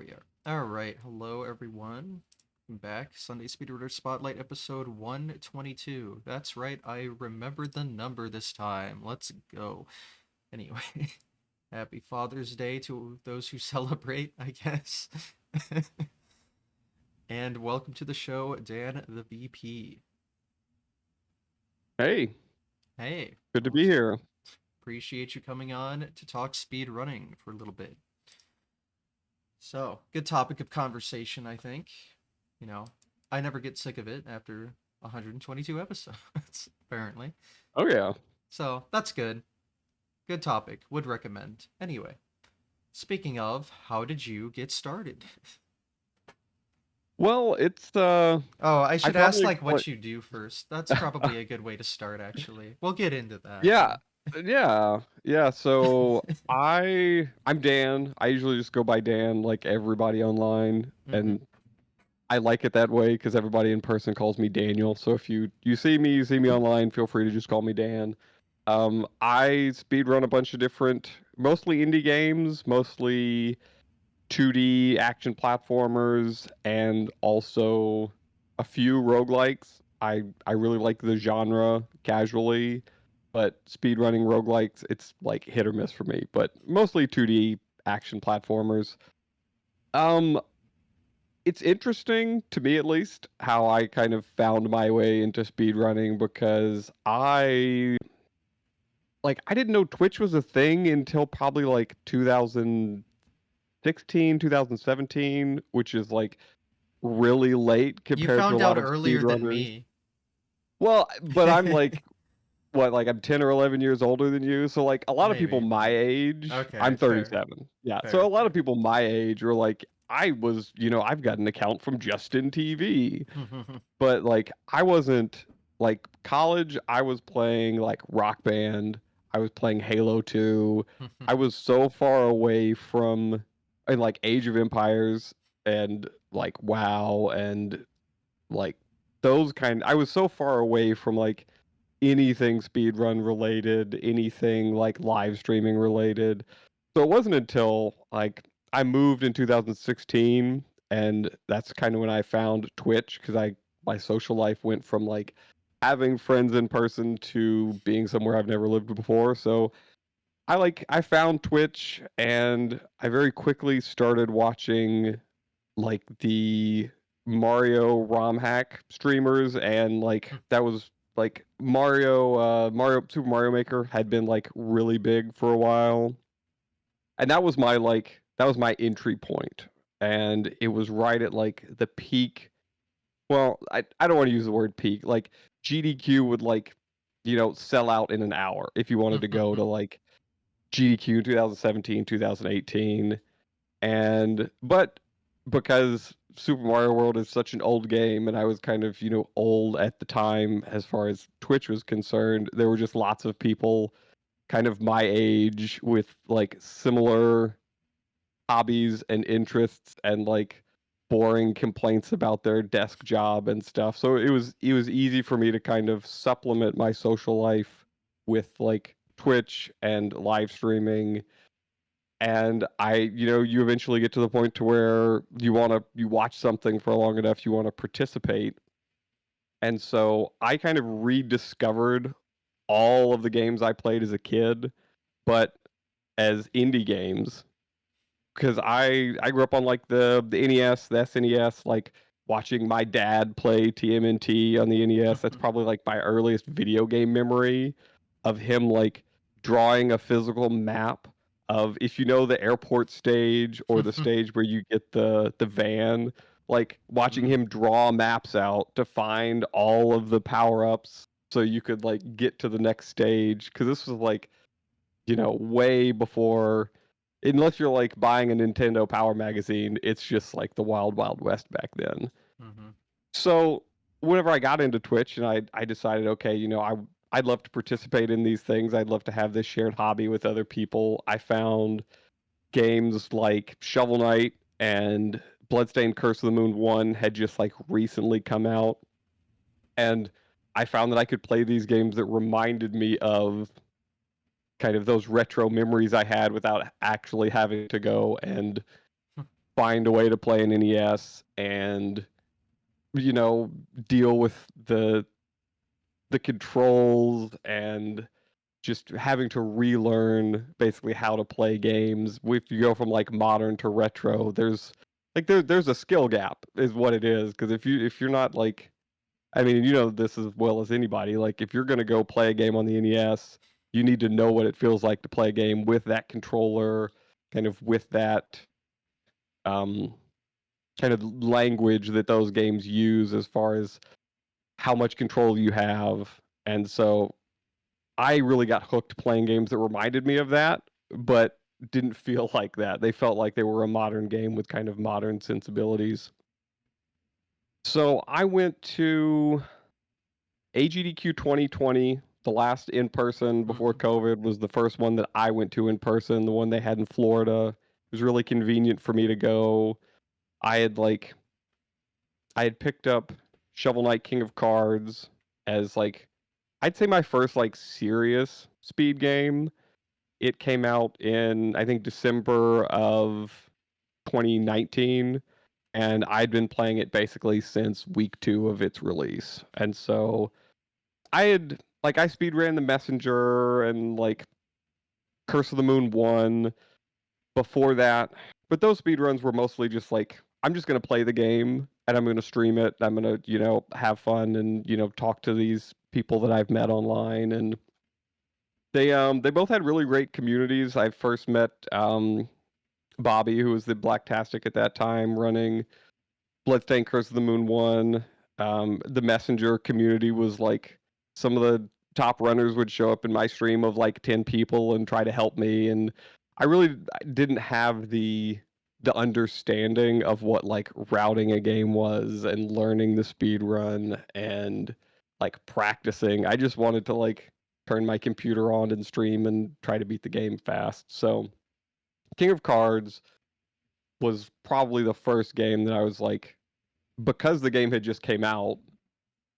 we are. All right. Hello, everyone. I'm back. Sunday Speedrunner Spotlight episode 122. That's right. I remembered the number this time. Let's go. Anyway, happy Father's Day to those who celebrate, I guess. And welcome to the show, Dan the VP. Hey, Hey, good to well, be here. appreciate you coming on to talk speed running for a little bit. So, good topic of conversation, I think. You know, I never get sick of it after 122 episodes, apparently. Oh yeah. So, that's good. Good topic. Would recommend. Anyway, speaking of, how did you get started? Well, it's Oh, I I should ask probably like explain. what you do first. That's probably a good way to start actually. We'll get into that Yeah, though. yeah. So I'm Dan. I usually just go by Dan, like everybody online, Mhm. and I like it that way because everybody in person calls me Daniel. So if you see me, online, feel free to just call me Dan. I speed run a bunch of different, mostly indie games, mostly 2D action platformers, and also a few roguelikes. I really like the genre casually, but speedrunning roguelikes, it's like hit or miss for me, but mostly 2D action platformers. Um it's interesting to me at least how I kind of found my way into speedrunning because I didn't know Twitch was a thing until probably like 2016, 2017, which is like really late You compared to a found lot out of earlier than speedrunners. me. Well, but I'm like, what, like I'm 10 or 11 years older than you. So like a lot of people Maybe. my age, Okay, I'm fair. 37. Yeah. So a Fair, lot of fair. people my age are like, I've got an account from Justin TV. But like I wasn't like college, I was playing like Rock Band, I was playing Halo 2. I was so far away from and like Age of Empires and like WoW and like those kind I was so far away from like anything speedrun related, anything like live streaming related. So it wasn't until like I moved in 2016, and that's kind of when I found Twitch because I my social life went from like having friends in person to being somewhere I've never lived before. So I found Twitch, and I very quickly started watching like the Mario ROM hack streamers, and like that was like Mario Super Mario Maker had been like really big for a while. And that was my entry point. And it was right at like the peak. Well, I don't want to use the word peak. Like GDQ would like, sell out in an hour if you wanted to go to like GDQ 2017, 2018. And but because Super Mario World is such an old game, and I was kind of, old at the time as far as Twitch was concerned, there were just lots of people kind of my age with like similar hobbies and interests and like boring complaints about their desk job and stuff. So it was easy for me to kind of supplement my social life with like Twitch and live streaming. And you eventually get to the point to where you watch something for long enough, you want to participate. And so I kind of rediscovered all of the games I played as a kid, but as indie games, because I grew up on like the NES, the SNES, like watching my dad play TMNT on the NES. That's probably like my earliest video game memory of him like drawing a physical map of, if you know, the airport stage or the stage where you get the van, like watching Mm. him draw maps out to find all of the power-ups so you could like get to the next stage, because this was like, way before, unless you're like buying a Nintendo Power magazine, it's just like the wild wild west back then. Mhm. So whenever I got into Twitch, and I decided, okay, I'd love to participate in these things. I'd love to have this shared hobby with other people. I found games like Shovel Knight and Bloodstained Curse of the Moon 1 had just like recently come out, and I found that I could play these games that reminded me of kind of those retro memories I had without actually having to go and find a way to play an NES and you know deal with the controls and just having to relearn basically how to play games. If you go from like modern to retro, there's like there's a skill gap is what it is. Because if you're not like, I mean, you know this as well as anybody. Like if you're gonna go play a game on the NES, you need to know what it feels like to play a game with that controller, kind of with that um, kind of language that those games use as far as how much control you have. And so I really got hooked playing games that reminded me of that, but didn't feel like that. They felt like they were a modern game with kind of modern sensibilities. So I went to AGDQ 2020, the last in person before Mm-hmm. COVID was the first one that I went to in person, the one they had in Florida. It was really convenient for me to go. I had like I had picked up Shovel Knight King of Cards as like I'd say my first like serious speed game. It came out in I think December of 2019 and I'd been playing it basically since week 2 of its release. And so I speed ran the Messenger and like Curse of the Moon 1 before that. But those speed runs were mostly just like I'm just going to play the game and I'm going to stream it. I'm going to, have fun and, talk to these people that I've met online and they both had really great communities. I first met Bobby, who was the Blacktastic at that time, running Bloodstained Curse of the Moon 1. The Messenger community was like some of the top runners would show up in my stream of like 10 people and try to help me. And I really didn't have the understanding of what like routing a game was and learning the speed run and like practicing. I just wanted to like turn my computer on and stream and try to beat the game fast. So King of Cards was probably the first game that I was like, because the game had just came out,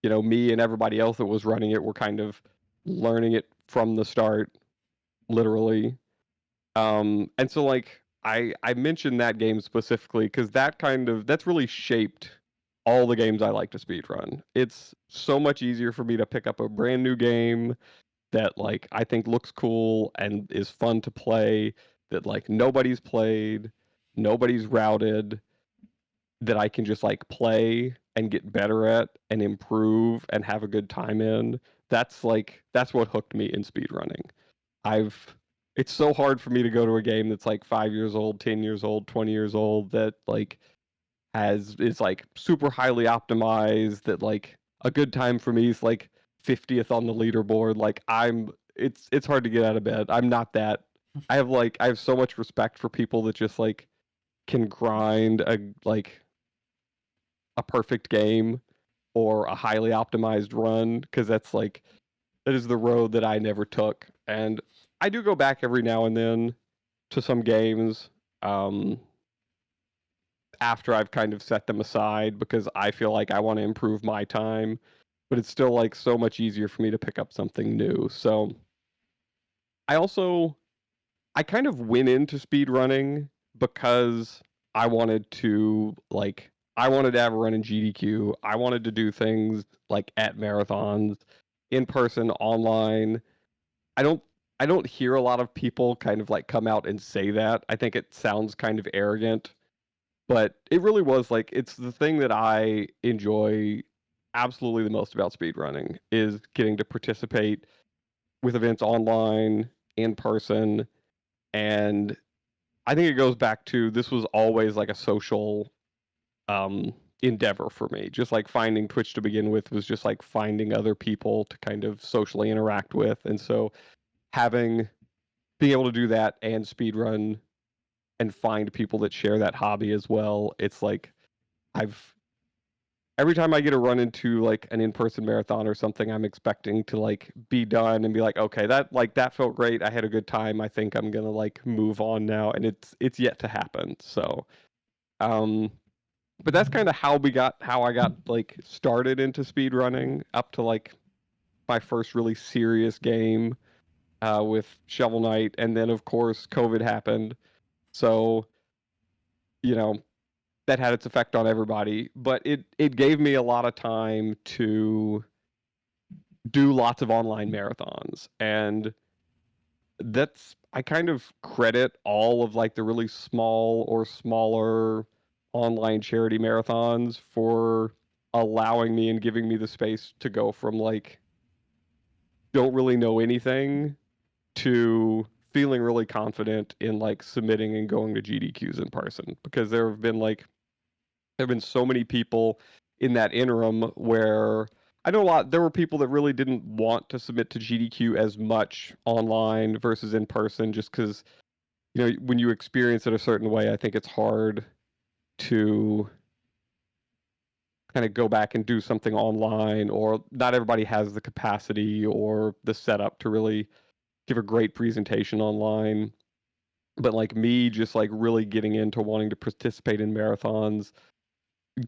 me and everybody else that was running it were kind of learning it from the start, literally. And so like I mentioned that game specifically because that's really shaped all the games I like to speedrun. It's so much easier for me to pick up a brand new game that like I think looks cool and is fun to play that like nobody's played, nobody's routed, that I can just like play and get better at and improve and have a good time in. That's what hooked me in speedrunning. I've It's so hard for me to go to a game that's like 5 years old, 10 years old, 20 years old that like has is like super highly optimized that like a good time for me is like 50th on the leaderboard. Like it's hard to get out of bed. I'm not that. I have so much respect for people that just like can grind a perfect game or a highly optimized run because that is the road that I never took. And I do go back every now and then to some games um, after I've kind of set them aside because I feel like I want to improve my time, but it's still like so much easier for me to pick up something new. So I also I kind of went into speed running because I wanted to have a run in GDQ. I wanted to do things like at marathons, in person, online. I don't I don't hear a lot of people kind of like come out and say that. I think it sounds kind of arrogant, but it really was like it's the thing that I enjoy absolutely the most about speedrunning is getting to participate with events online, in person, and I think it goes back to this was always like a social um, endeavor for me. Just like finding Twitch to begin with was just like finding other people to kind of socially interact with. And so having being able to do that and speedrun and find people that share that hobby as well, it's like I've every time I get to run into like an in-person marathon or something, I'm expecting to like be done and be like, okay, that felt great. I had a good time. I think I'm gonna like move on now, and it's yet to happen. So, um, but that's kind of how I got like started into speed running up to like my first really serious game with Shovel Knight, and then of course COVID happened. So that had its effect on everybody, but it gave me a lot of time to do lots of online marathons. And that's I kind of credit all of like the really small or smaller online charity marathons for allowing me and giving me the space to go from like don't really know anything to feeling really confident in like submitting and going to GDQs in person, because there have been so many people in that interim where I know there were people that really didn't want to submit to GDQ as much online versus in person, just because, you know, when you experience it a certain way, I think it's hard to kind of go back and do something online, or not everybody has the capacity or the setup to really give a great presentation online. But like me, just like really getting into wanting to participate in marathons,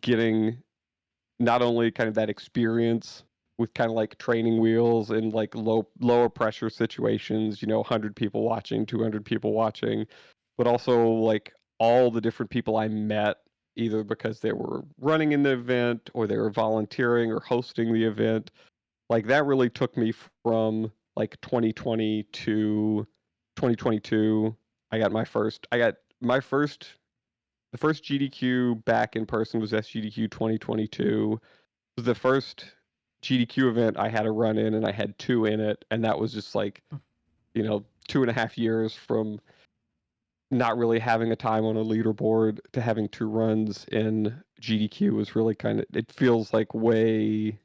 getting not only kind of that experience with kind of like training wheels and like lower pressure situations, you know, 100 people watching, 200 people watching, but also like all the different people I met, either because they were running in the event or they were volunteering or hosting the event. Like that really took me from like 2020 to 2022. I got my first the first GDQ back in person was SGDQ 2022. It was the first GDQ event I had a run in, and I had two in it, and that was just like, you know, 2.5 years from not really having a time on a leaderboard to having two runs in GDQ was really kind of, it feels like way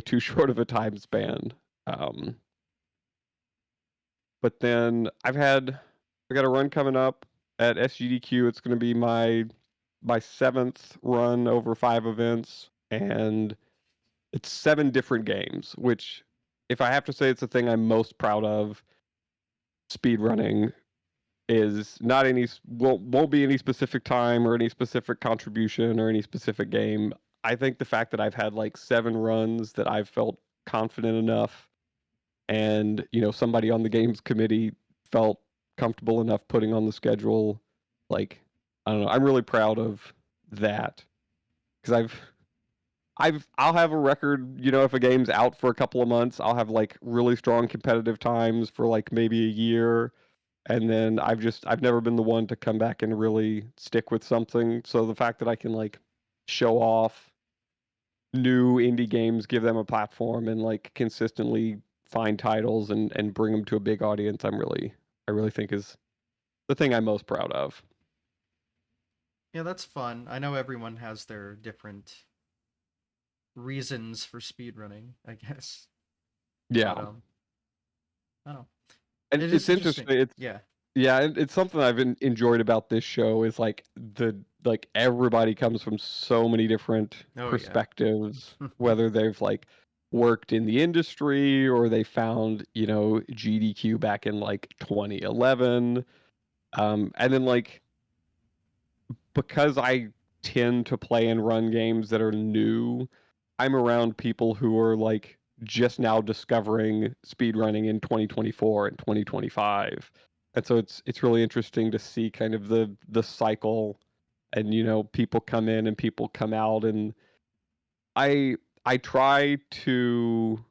too short of a time span. Um, but then I got a run coming up at SGDQ. It's going to be my seventh run over 5 events, and it's 7 different games. Which, if I have to say, it's the thing I'm most proud of. Speed running is not any won't be any specific time or any specific contribution or any specific game. I think the fact that I've had like 7 runs that I've felt confident enough, and you know, somebody on the games committee felt comfortable enough putting on the schedule, like, I don't know, I'm really proud of that, because I'll have a record, you know, if a game's out for a couple of months, I'll have like really strong competitive times for like maybe a year, and then I've never been the one to come back and really stick with something. So the fact that I can like show off new indie games, give them a platform, and like consistently find titles and bring them to a big audience, I really think is the thing I'm most proud of. Yeah, that's fun. I know everyone has their different reasons for speedrunning, I guess. Yeah, But I don't know. and It is it's interesting. interesting. Yeah. Yeah, and it's something I've enjoyed about this show is like everybody comes from so many different Oh yeah. perspectives, whether they've like worked in the industry or they found, you know, GDQ back in like 2011. And then like, because I tend to play and run games that are new, I'm around people who are like just now discovering speedrunning in 2024 and 2025. And so it's really interesting to see kind of the cycle, and you know, people come in and people come out, and I I try to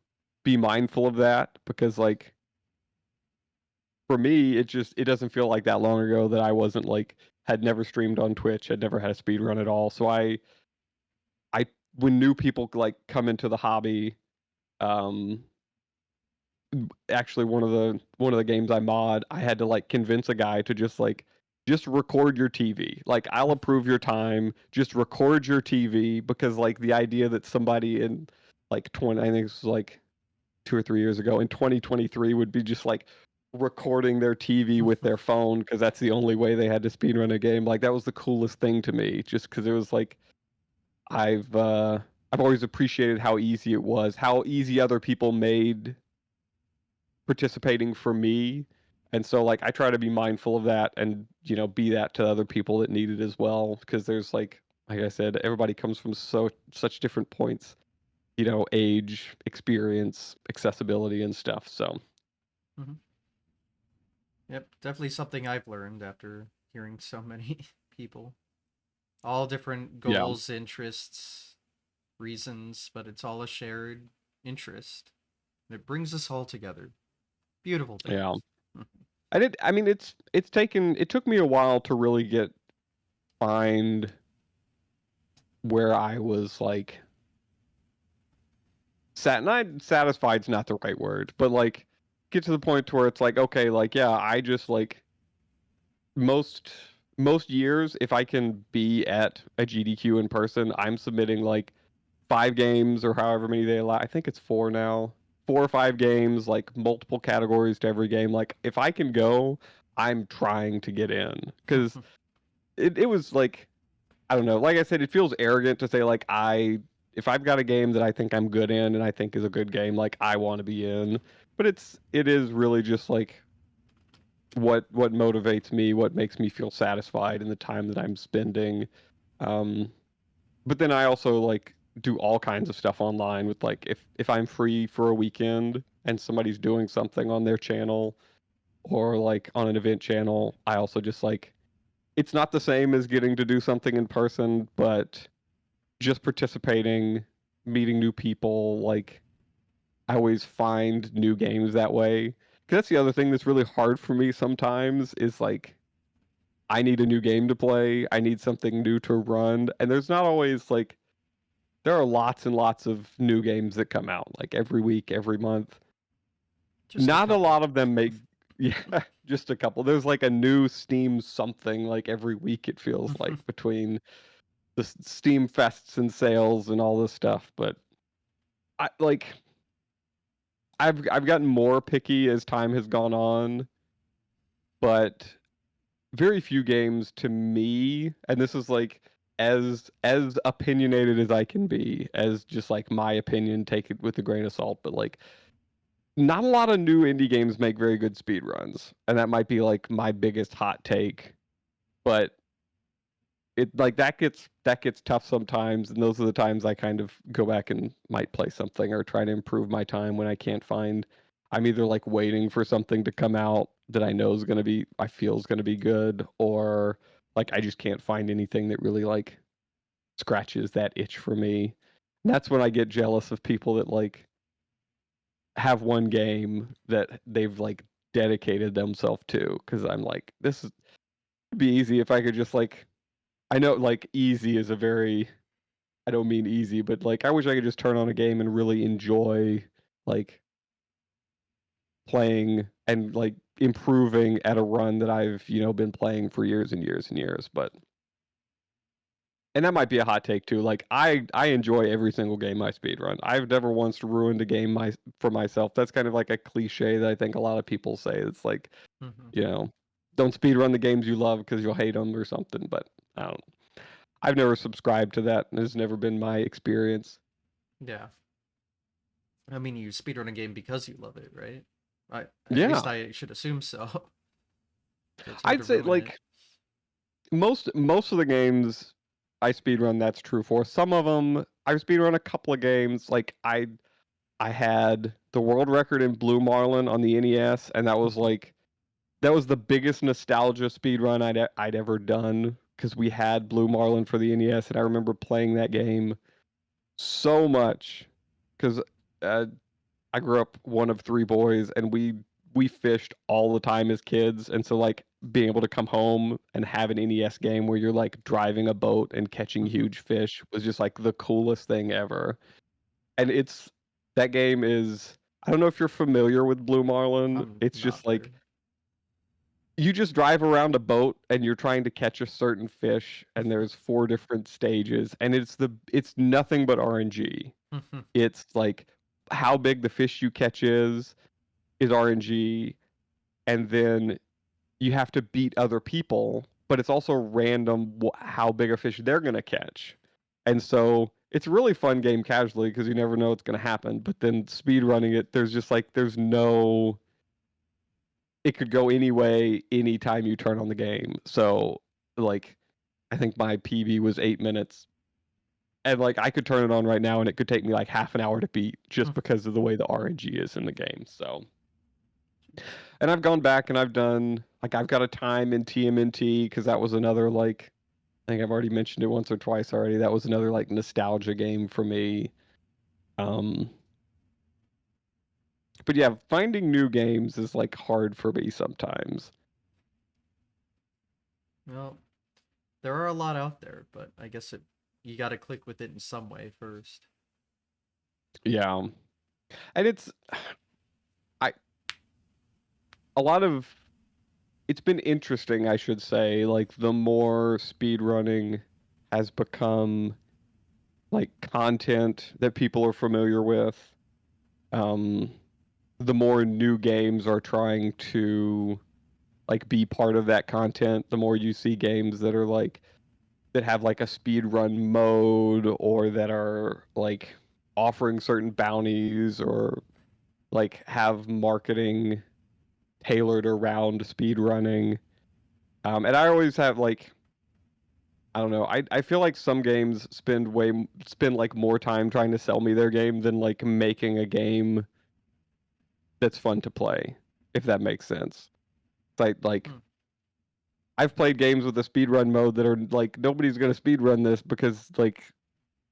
be mindful of that, because like for me, it doesn't feel like that long ago that I wasn't like, had never streamed on Twitch, had never had a speed run at all. So I when new people like come into the hobby, um actually one of the games I mod, I had to like convince a guy to just record your TV. Like, I'll approve your time, just record your TV, because like the idea that somebody in like 20, I think this was like 2 or 3 years ago, in 2023 would be just like recording their TV with their phone because that's the only way they had to speedrun a game. Like, that was the coolest thing to me, just because it was like, I've uh I've always appreciated how easy it was, how easy other people made participating for me. And so like I try to be mindful of that, and you know, be that to other people that need it as well, because there's like I said, everybody comes from such different points, you know, age, experience, accessibility and stuff. So Mhm. Yep, definitely something I've learned after hearing so many people. All different Yeah. goals, interests, reasons, but it's all a shared interest. And it brings us all together. Beautiful things. Yeah. I mean, it took me a while to really find where I was like not satisfied's not the right word, but like get to the point to where it's like, okay, like yeah, I just like most most years if I can be at a GDQ in person, I'm submitting like 5 games or however many they allow. I think it's 4 now. 4 or 5 games, like multiple categories to every game. Like if I can go, I'm trying to get in because it was like I don't know. Like I said, it feels arrogant to say like if I've got a game that I think I'm good in and I think is a good game, like I want to be in. But it is really just like what motivates me, what makes me feel satisfied in the time that I'm spending. Um, but then I also like do all kinds of stuff online with like if I'm free for a weekend and somebody's doing something on their channel or like on an event channel, I also just like it's not the same as getting to do something in person, but just participating, meeting new people, like I always find new games that way. 'Cause that's the other thing that's really hard for me sometimes is like I need a new game to play, I need something new to run, and there's not always like there are lots and lots of new games that come out like every week, every month. Just a Not a couple. lot of them make yeah, just a couple. There's like a new Steam something like every week it feels like between the Steam fests and sales and all this stuff, but I like I've gotten more picky as time has gone on, but very few games to me, and this is like as opinionated as I can be, as just like my opinion, take it with a grain of salt, but like not a lot of new indie games make very good speed runs, and that might be like my biggest hot take, but it like that gets tough sometimes, and those are the times I kind of go back and might play something or try to improve my time when I can't find. I'm either like waiting for something to come out that I know is gonna be I feel is gonna be good, or like I just can't find anything that really like scratches that itch for me. And that's when I get jealous of people that like have one game that they've like dedicated themselves to because I'm like this is it'd be easy if I could just like I know like easy is a very I don't mean easy, but like I wish I could just turn on a game and really enjoy like playing and like improving at a run that I've, been playing for years and years and years, but and that might be a hot take too. Like I enjoy every single game I speedrun. I've never once ruined a game for myself. That's kind of like a cliche that I think a lot of people say. It's like, you know, don't speedrun the games you love because you'll hate them or something, but I don't I've never subscribed to that, and it's never been my experience. Yeah. I mean, you speedrun a game because you love it, right? At Yeah, least I should assume so. So it's hard I'd to say ruin it. like most of the games I speedrun that's true for. Some of them I've speedrun a couple of games. Like I had the world record in Blue Marlin on the NES, and that was the biggest nostalgia speedrun I'd ever done because we had Blue Marlin for the NES, and I remember playing that game so much because uh, I grew up one of 3 boys, and we fished all the time as kids, and so like being able to come home and have an NES game where you're like driving a boat and catching huge fish was just like the coolest thing ever. And that game is I don't know if you're familiar with Blue Marlin. I'm It's not just there. like you just drive around a boat and you're trying to catch a certain fish, and there's 4 different stages, and it's nothing but RNG. It's like how big the fish you catch is RNG, and then you have to beat other people, but it's also random how big a fish they're going to catch. And so it's a really fun game casually because you never know what's going to happen. But then speed running it, there's just like, there's no, it could go any way anytime you turn on the game. So, like, I think my PB was 8 minutes. And like I could turn it on right now and it could take me like half an hour to beat just because of the way the RNG is in the game. So and I've gone back and I've done like I've got a time in TMNT because that was another like I think I've already mentioned it once or twice already. That was another like nostalgia game for me. Um, but yeah, finding new games is like hard for me sometimes. Well, there are a lot out there, but I guess you got to click with it in some way first. Yeah, and I a lot of it's been interesting, I should say. Like the more speedrunning has become like content that people are familiar with, um, the more new games are trying to like be part of that content. The more you see games that are like that have like a speed run mode or that are like offering certain bounties or like have marketing tailored around speed running. And I always have like I don't know. I feel like some games spend like more time trying to sell me their game than like making a game that's fun to play, if that makes sense. Like Hmm. I've played games with a speedrun mode that are like nobody's gonna speedrun this because like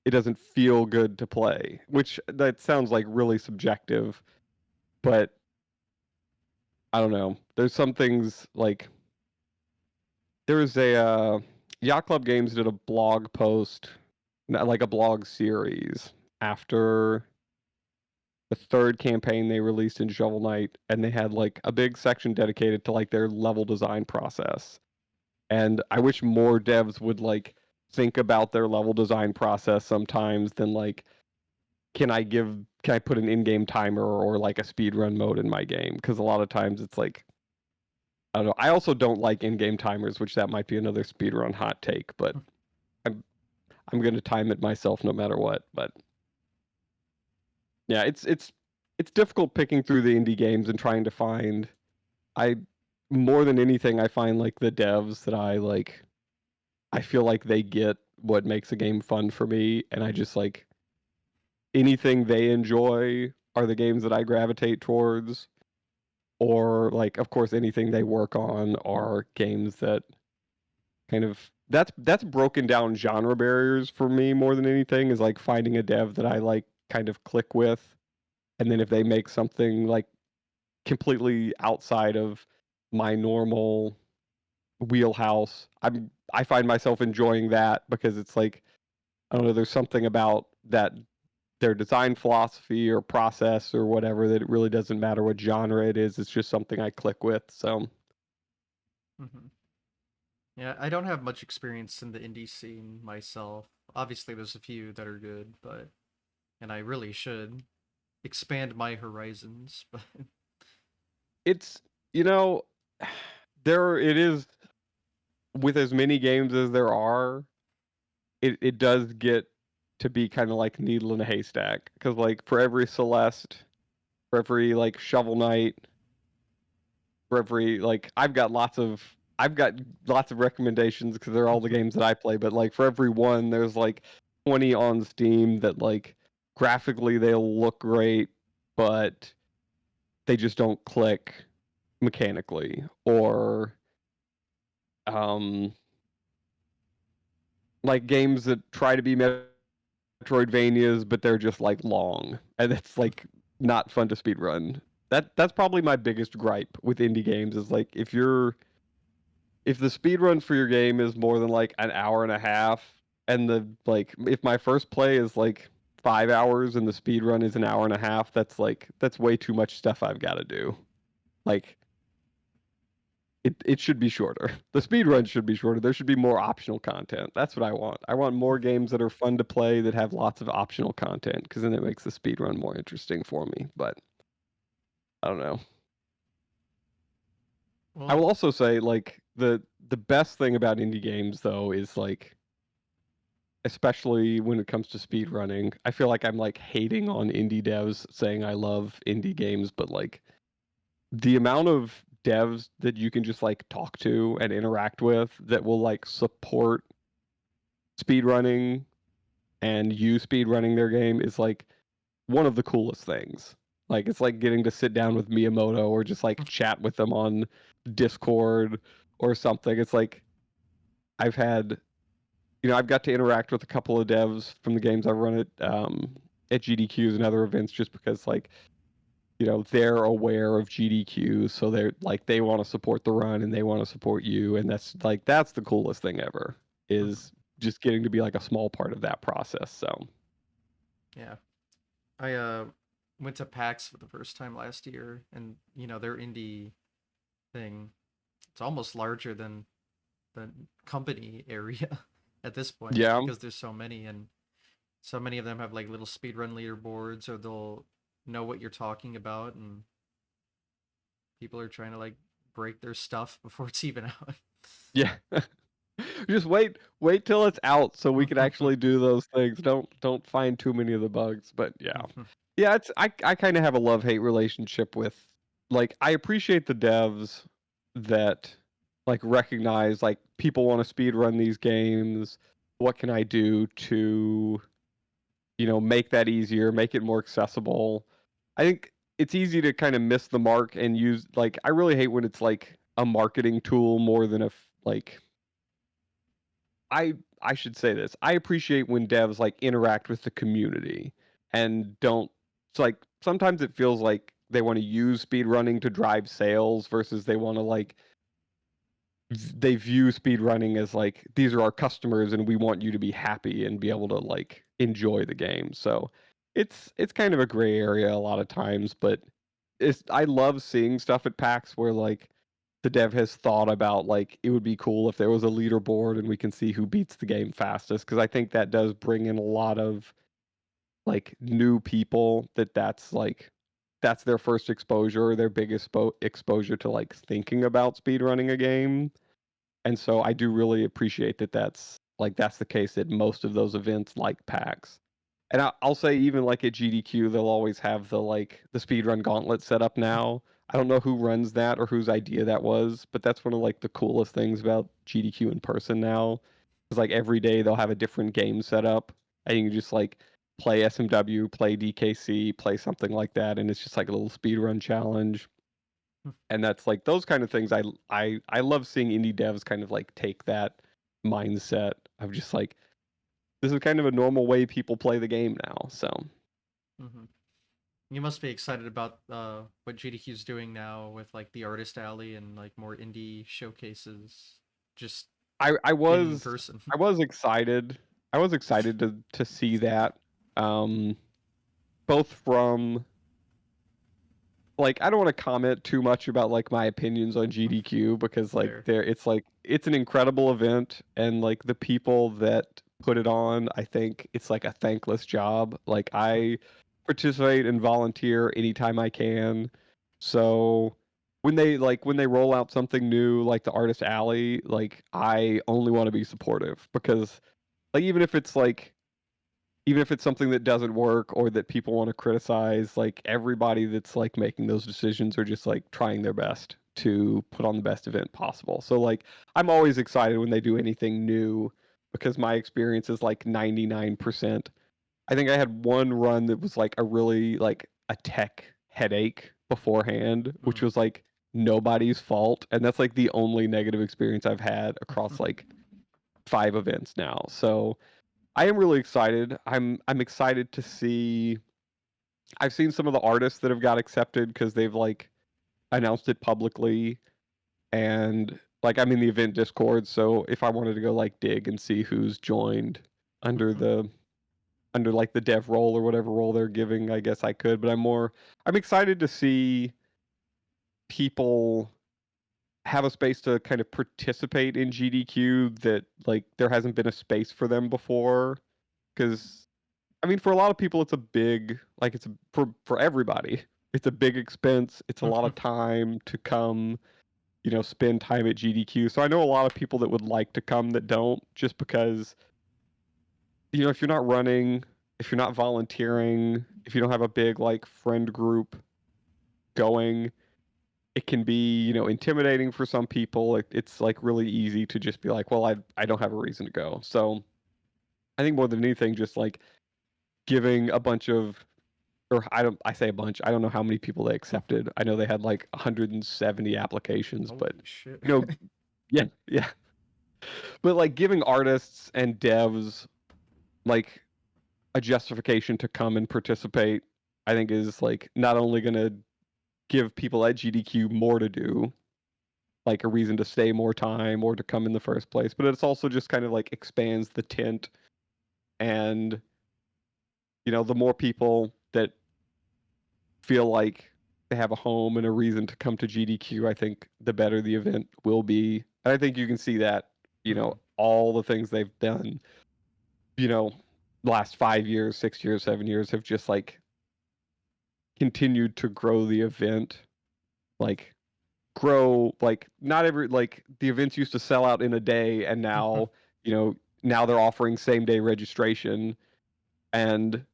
it doesn't feel good to play. Which that sounds like really subjective, but I don't know. There's some things like there was a Yacht Club Games did a blog post, like a blog series after the third campaign they released in Shovel Knight, and they had like a big section dedicated to like their level design process. And I wish more devs would like think about their level design process sometimes than like can I put an in-game timer or like a speed run mode in my game? Because a lot of times it's like I don't know. I also don't like in-game timers, which that might be another speedrun hot take, but I'm I'm gonna time it myself no matter what. But yeah, it's difficult picking through the indie games and trying to find I more than anything I find like the devs that I feel like they get what makes a game fun for me, and I just like anything they enjoy are the games that I gravitate towards, or like of course anything they work on are games that kind of that's broken down genre barriers for me more than anything is like finding a dev that I like kind of click with, and then if they make something like completely outside of my normal wheelhouse, I find myself enjoying that because it's like I don't know, there's something about that their design philosophy or process or whatever that it really doesn't matter what genre it is. It's just something I click with. So Hmm. Yeah, I don't have much experience in the indie scene myself. Obviously, there's a few that are good, but and I really should expand my horizons. But it's you know there it is with as many games as there are. It does get to be kind of like needle in a haystack because like for every Celeste, for every like Shovel Knight, for every like I've got lots of recommendations because they're all the games that I play, but like for every one there's like 20 on Steam that like graphically they'll look great, but they just don't click mechanically or um like games that try to be Metroidvanias but they're just like long and it's like not fun to speedrun. That's probably my biggest gripe with indie games is like if the speed run for your game is more than like an hour and a half, and the like, if my first play is like 5 hours and the speed run is an hour and a half, that's way too much stuff I've got to do. Like it should be shorter. The speed run should be shorter. There should be more optional content. That's what I want. I want more games that are fun to play that have lots of optional content because then it makes the speed run more interesting for me. But I don't know. I will well, also say like the best thing about indie games though is like especially when it comes to speed running. I feel like I'm like hating on indie devs saying I love indie games, but like the amount of devs that you can just like talk to and interact with that will like support speed running and you speed running their game is like one of the coolest things. Like it's like getting to sit down with Miyamoto or just like chat with them on Discord or something. It's like I've had I've got to interact with a couple of devs from the games I run at GDQs and other events, just because like they're aware of GDQ, so they want to support the run and they want to support you, and that's the coolest thing ever, Mhm. is just getting to be like a small part of that process. So Yeah. I went to PAX for the first time last year, and their indie thing, it's almost larger than the company area at this point, just yeah, because there's so many, and so many of them have like little speedrun leaderboards, or they'll know what you're talking about, and people are trying to like break their stuff before it's even out. yeah. Just wait till it's out so we can actually do those things. Don't find too many of the bugs. But yeah, I kind of have a love-hate relationship with, like, I appreciate the devs that like recognize like people want to speed run these games. What can I do to make that easier, make it more accessible? I think it's easy to kind of miss the mark and use, like, I really hate when it's like a marketing tool more than like, I I should say this. I appreciate when devs like interact with the community and don't, it's like sometimes it feels like they want to use speedrunning to drive sales versus they want to like they view speedrunning as like, these are our customers and we want you to be happy and be able to like enjoy the game. So it's kind of a gray area a lot of times, but I love seeing stuff at PAX where like the dev has thought about like, it would be cool if there was a leaderboard and we can see who beats the game fastest, because I think that does bring in a lot of like new people that's like that's their first exposure or their biggest exposure to like thinking about speedrunning a game. And so I do really appreciate that that's the case at most of those events like PAX. And I'll say even like at GDQ, they'll always have the speedrun gauntlet set up now. I don't know who runs that or whose idea that was, but that's one of like the coolest things about GDQ in person now. It's like every day they'll have a different game set up, and you can just like play SMW, play DKC, play something like that, and it's just like a little speedrun challenge. And that's like those kind of things I love seeing indie devs kind of like take that mindset of just like, this is kind of a normal way people play the game now. So Hmm. You must be excited about what GDQ's doing now with like the artist alley and like more indie showcases, just I I in was person. I was excited. I was excited to see that. Um Both from, like, I don't want to comment too much about like my opinions on GDQ, because like Fair. it's an incredible event, and like the people that put it on, I think it's like a thankless job. Like, I participate and volunteer anytime I can. So when they roll out something new like the Artist Alley, like I only want to be supportive, because like even if it's something that doesn't work or that people want to criticize, like everybody that's like making those decisions are just like trying their best to put on the best event possible. So like I'm always excited when they do anything new, because my experience is like 99%. I think I had one run that was like a really like a tech headache beforehand, which Mm. was like nobody's fault, and that's like the only negative experience I've had across like 5 events now. So I am really excited. I'm excited to see. I've seen some of the artists that have got accepted because they've like announced it publicly, and like I'm in the event Discord, so if I wanted to go like dig and see who's joined under under like the dev role or whatever role they're giving, I guess I could. But I'm excited to see people have a space to kind of participate in GDQ that like there hasn't been a space for them before, because I mean, for a lot of people, it's a big, like, for everybody, it's a big expense. It's a lot of time to come, spend time at GDQ. So I know a lot of people that would like to come that don't, just because, if you're not running, if you're not volunteering, if you don't have a big, like, friend group going, it can be, intimidating for some people. It's like really easy to just be like, well, I don't have a reason to go. So I think more than anything, just like giving a bunch of, or I say a bunch. I don't know how many people they accepted. I know they had like 170 applications, but Holy shit. you know, yeah, yeah. But like giving artists and devs like a justification to come and participate, I think is like not only going to give people at GDQ more to do, like a reason to stay more time or to come in the first place, but it's also just kind of like expands the tent. And the more people that feel like they have a home and a reason to come to GDQ, I think the better the event will be. And I think you can see that, Mhm. all the things they've done, you know, last 5 years, 6 years, 7 years have just like continued to grow the event. Like grow, like not every, like the events used to sell out in a day, and now, now they're offering same day registration, and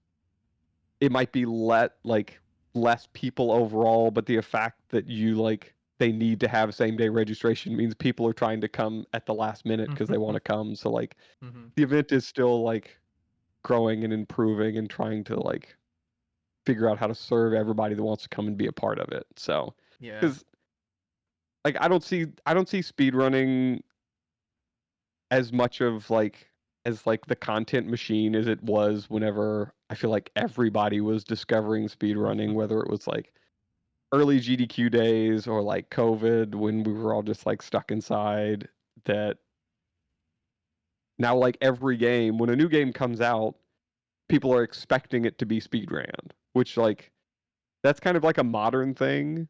it might be less people overall, but the fact that they need to have same day registration means people are trying to come at the last minute because they want to come. So like Mhm. the event is still like growing and improving and trying to like figure out how to serve everybody that wants to come and be a part of it. So Yeah. because like I don't see speedrunning as much of as like the content machine as it was whenever I feel like everybody was discovering speedrunning, whether it was like early GDQ days or like COVID when we were all just like stuck inside. That now like every game, when a new game comes out, people are expecting it to be speedran, which like that's kind of like a modern thing.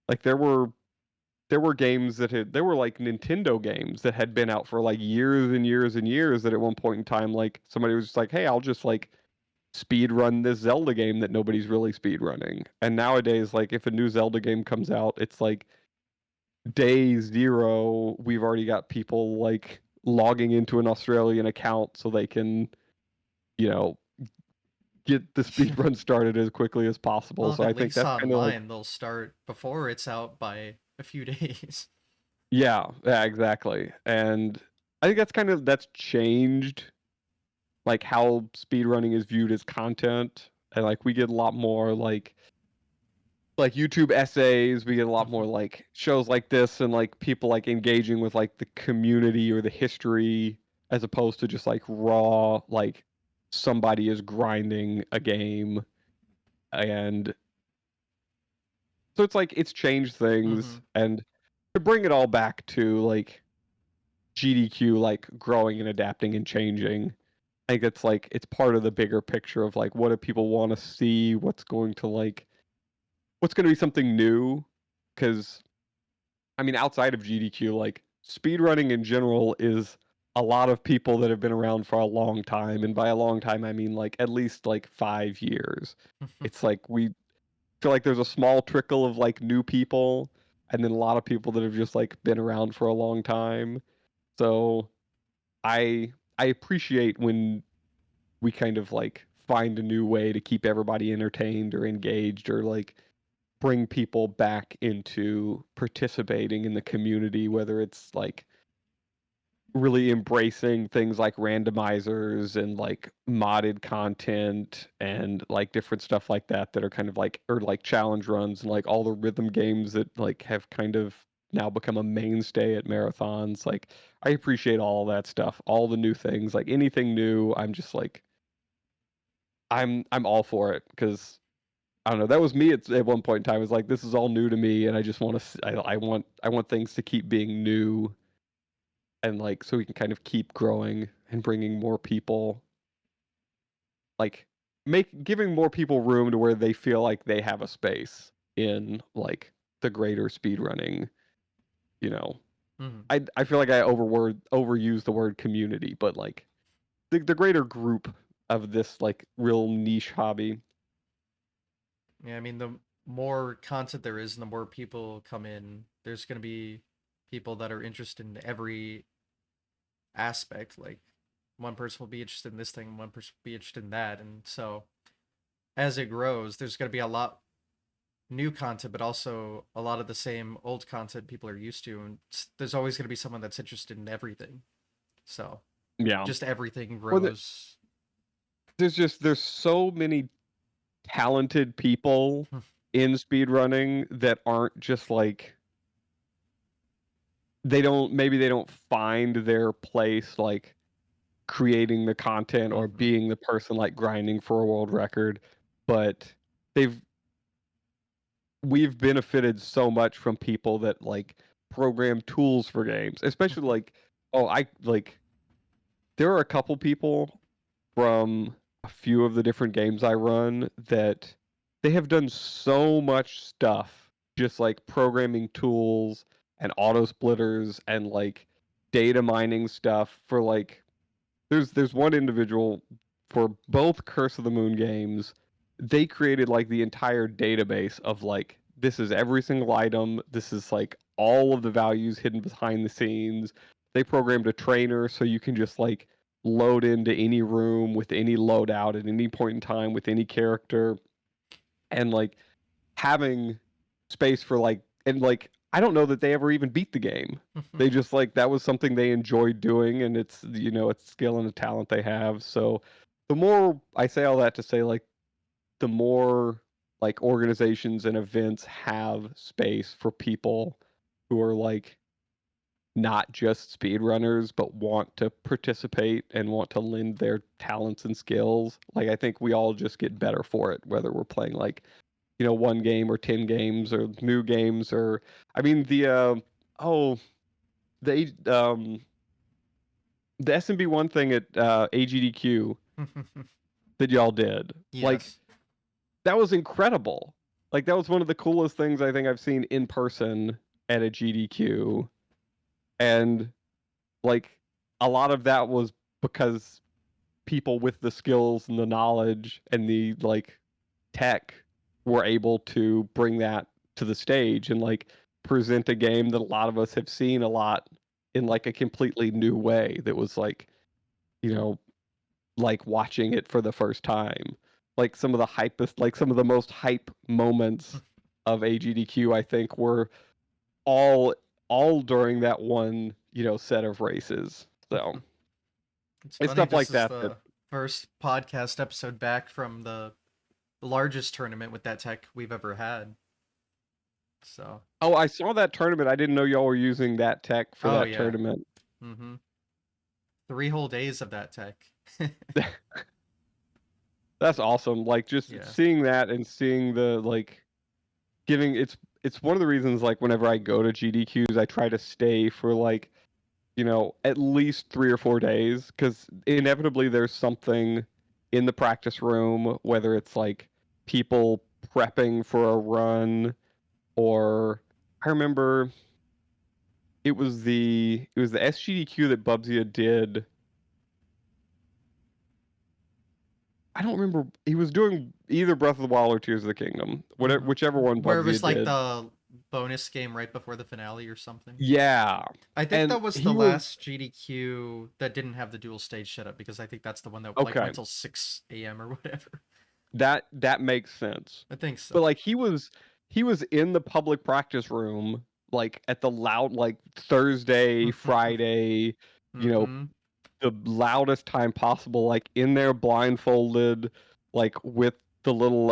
Like there were games there were like Nintendo games that had been out for like years and years and years that at one point in time like somebody was just like, "Hey, I'll just like speed run this Zelda game that nobody's really speed running." And nowadays like if a new Zelda game comes out, it's like day 0, we've already got people like logging into an Australian account so they can, you know, get the speed run started as quickly as possible. Well, if So it I think leaks that's kind of like online, they'll start before it's out by a few days. yeah, exactly. And I think that's changed like how speedrunning is viewed as content. And like we get a lot more like YouTube essays, we get a lot more like shows like this and like people like engaging with like the community or the history as opposed to just like raw like somebody is grinding a game. And so it's like it's changed things. Mhm. And to bring it all back to like GDQ like growing and adapting and changing, I think it's part of the bigger picture of like what do people want to see, what's going to be something new. Because I mean, outside of GDQ, like speedrunning in general is a lot of people that have been around for a long time, and by a long time I mean like at least like 5 years. It's like we feel like there's a small trickle of like new people, and then a lot of people that have just like been around for a long time. So I appreciate when we kind of like find a new way to keep everybody entertained or engaged or like bring people back into participating in the community, whether it's like really embracing things like randomizers and like modded content and like different stuff like that that are kind of like or like challenge runs and like all the rhythm games that like have kind of now become a mainstay at marathons. Like I appreciate all that stuff, all the new things, like anything new. I'm just like I'm all for it because I don't know. That was me at one point in time. It was like this is all new to me, and I just want to. I want things to keep being new, and like so we can kind of keep growing and bringing more people. Like giving more people room to where they feel like they have a space in like the greater speedrunning. You know, Mhm. I feel like I overuse the word community, but like the greater group of this like real niche hobby. Yeah, I mean, the more content there is and the more people come in, there's going to be people that are interested in every aspect. Like, one person will be interested in this thing, one person will be interested in that. And so, as it grows, there's going to be a lot new content, but also a lot of the same old content people are used to. And there's always going to be someone that's interested in everything. So, Yeah. just everything Well, grows. there's so many talented people in speedrunning that aren't just like maybe they don't find their place like creating the content or Mm-hmm. being the person like grinding for a world record, but they've we've benefited so much from people that like program tools for games, especially like I like there are a couple people from a few of the different games I run that they have done so much stuff, just like programming tools and auto splitters and like data mining stuff for like there's one individual for both Curse of the Moon games. They created like the entire database of like this is every single item. This is like all of the values hidden behind the scenes. They programmed a trainer so you can just like load into any room with any loadout at any point in time with any character and like having space for like and like I don't know that they ever even beat the game. They just like that was something they enjoyed doing and it's it's skill and a talent they have. So the more I say all that to say like the more like organizations and events have space for people who are like not just speedrunners but want to participate and want to lend their talents and skills. Like I think we all just get better for it whether we're playing like one game or 10 games or new games or I mean oh the the SMB one thing at AGDQ that y'all did. Like Yes. that was incredible. Like that was one of the coolest things I think I've seen in person at a GDQ and like a lot of that was because people with the skills and the knowledge and the like tech were able to bring that to the stage and like present a game that a lot of us have seen a lot in like a completely new way that was like you know like watching it for the first time like some of the hypest like some of the most hype moments of AGDQ I think were all all during that one set of races so It's it's funny. stuff This like is that that the first podcast episode back from the largest tournament with that tech we've ever had. So, oh I saw that tournament I didn't know y'all were using that tech for oh that yeah. tournament. Mm-hmm. 3 whole days of that tech. That's awesome. Like just Yeah. seeing that and seeing the like giving it's one of the reasons like whenever I go to GDQs I try to stay for like, at least 3 or 4 days cuz inevitably there's something in the practice room whether it's like people prepping for a run or I remember it was the SGDQ that Bubsy did. I don't remember. He was doing either Breath of the Wild or Tears of the Kingdom, whatever, Mm-hmm. whichever one Where it Bubsy was like did. the bonus game right before the finale or something. Yeah, I think and that was the he was last GDQ that didn't have the dual stage setup because I think that's the one that like okay. went till 6 a.m. or whatever. That makes sense. I think so. But like he was in the public practice room like at the loud like Thursday, Friday, you know, Mm-hmm. the loudest time possible, like in there blindfolded, like with the little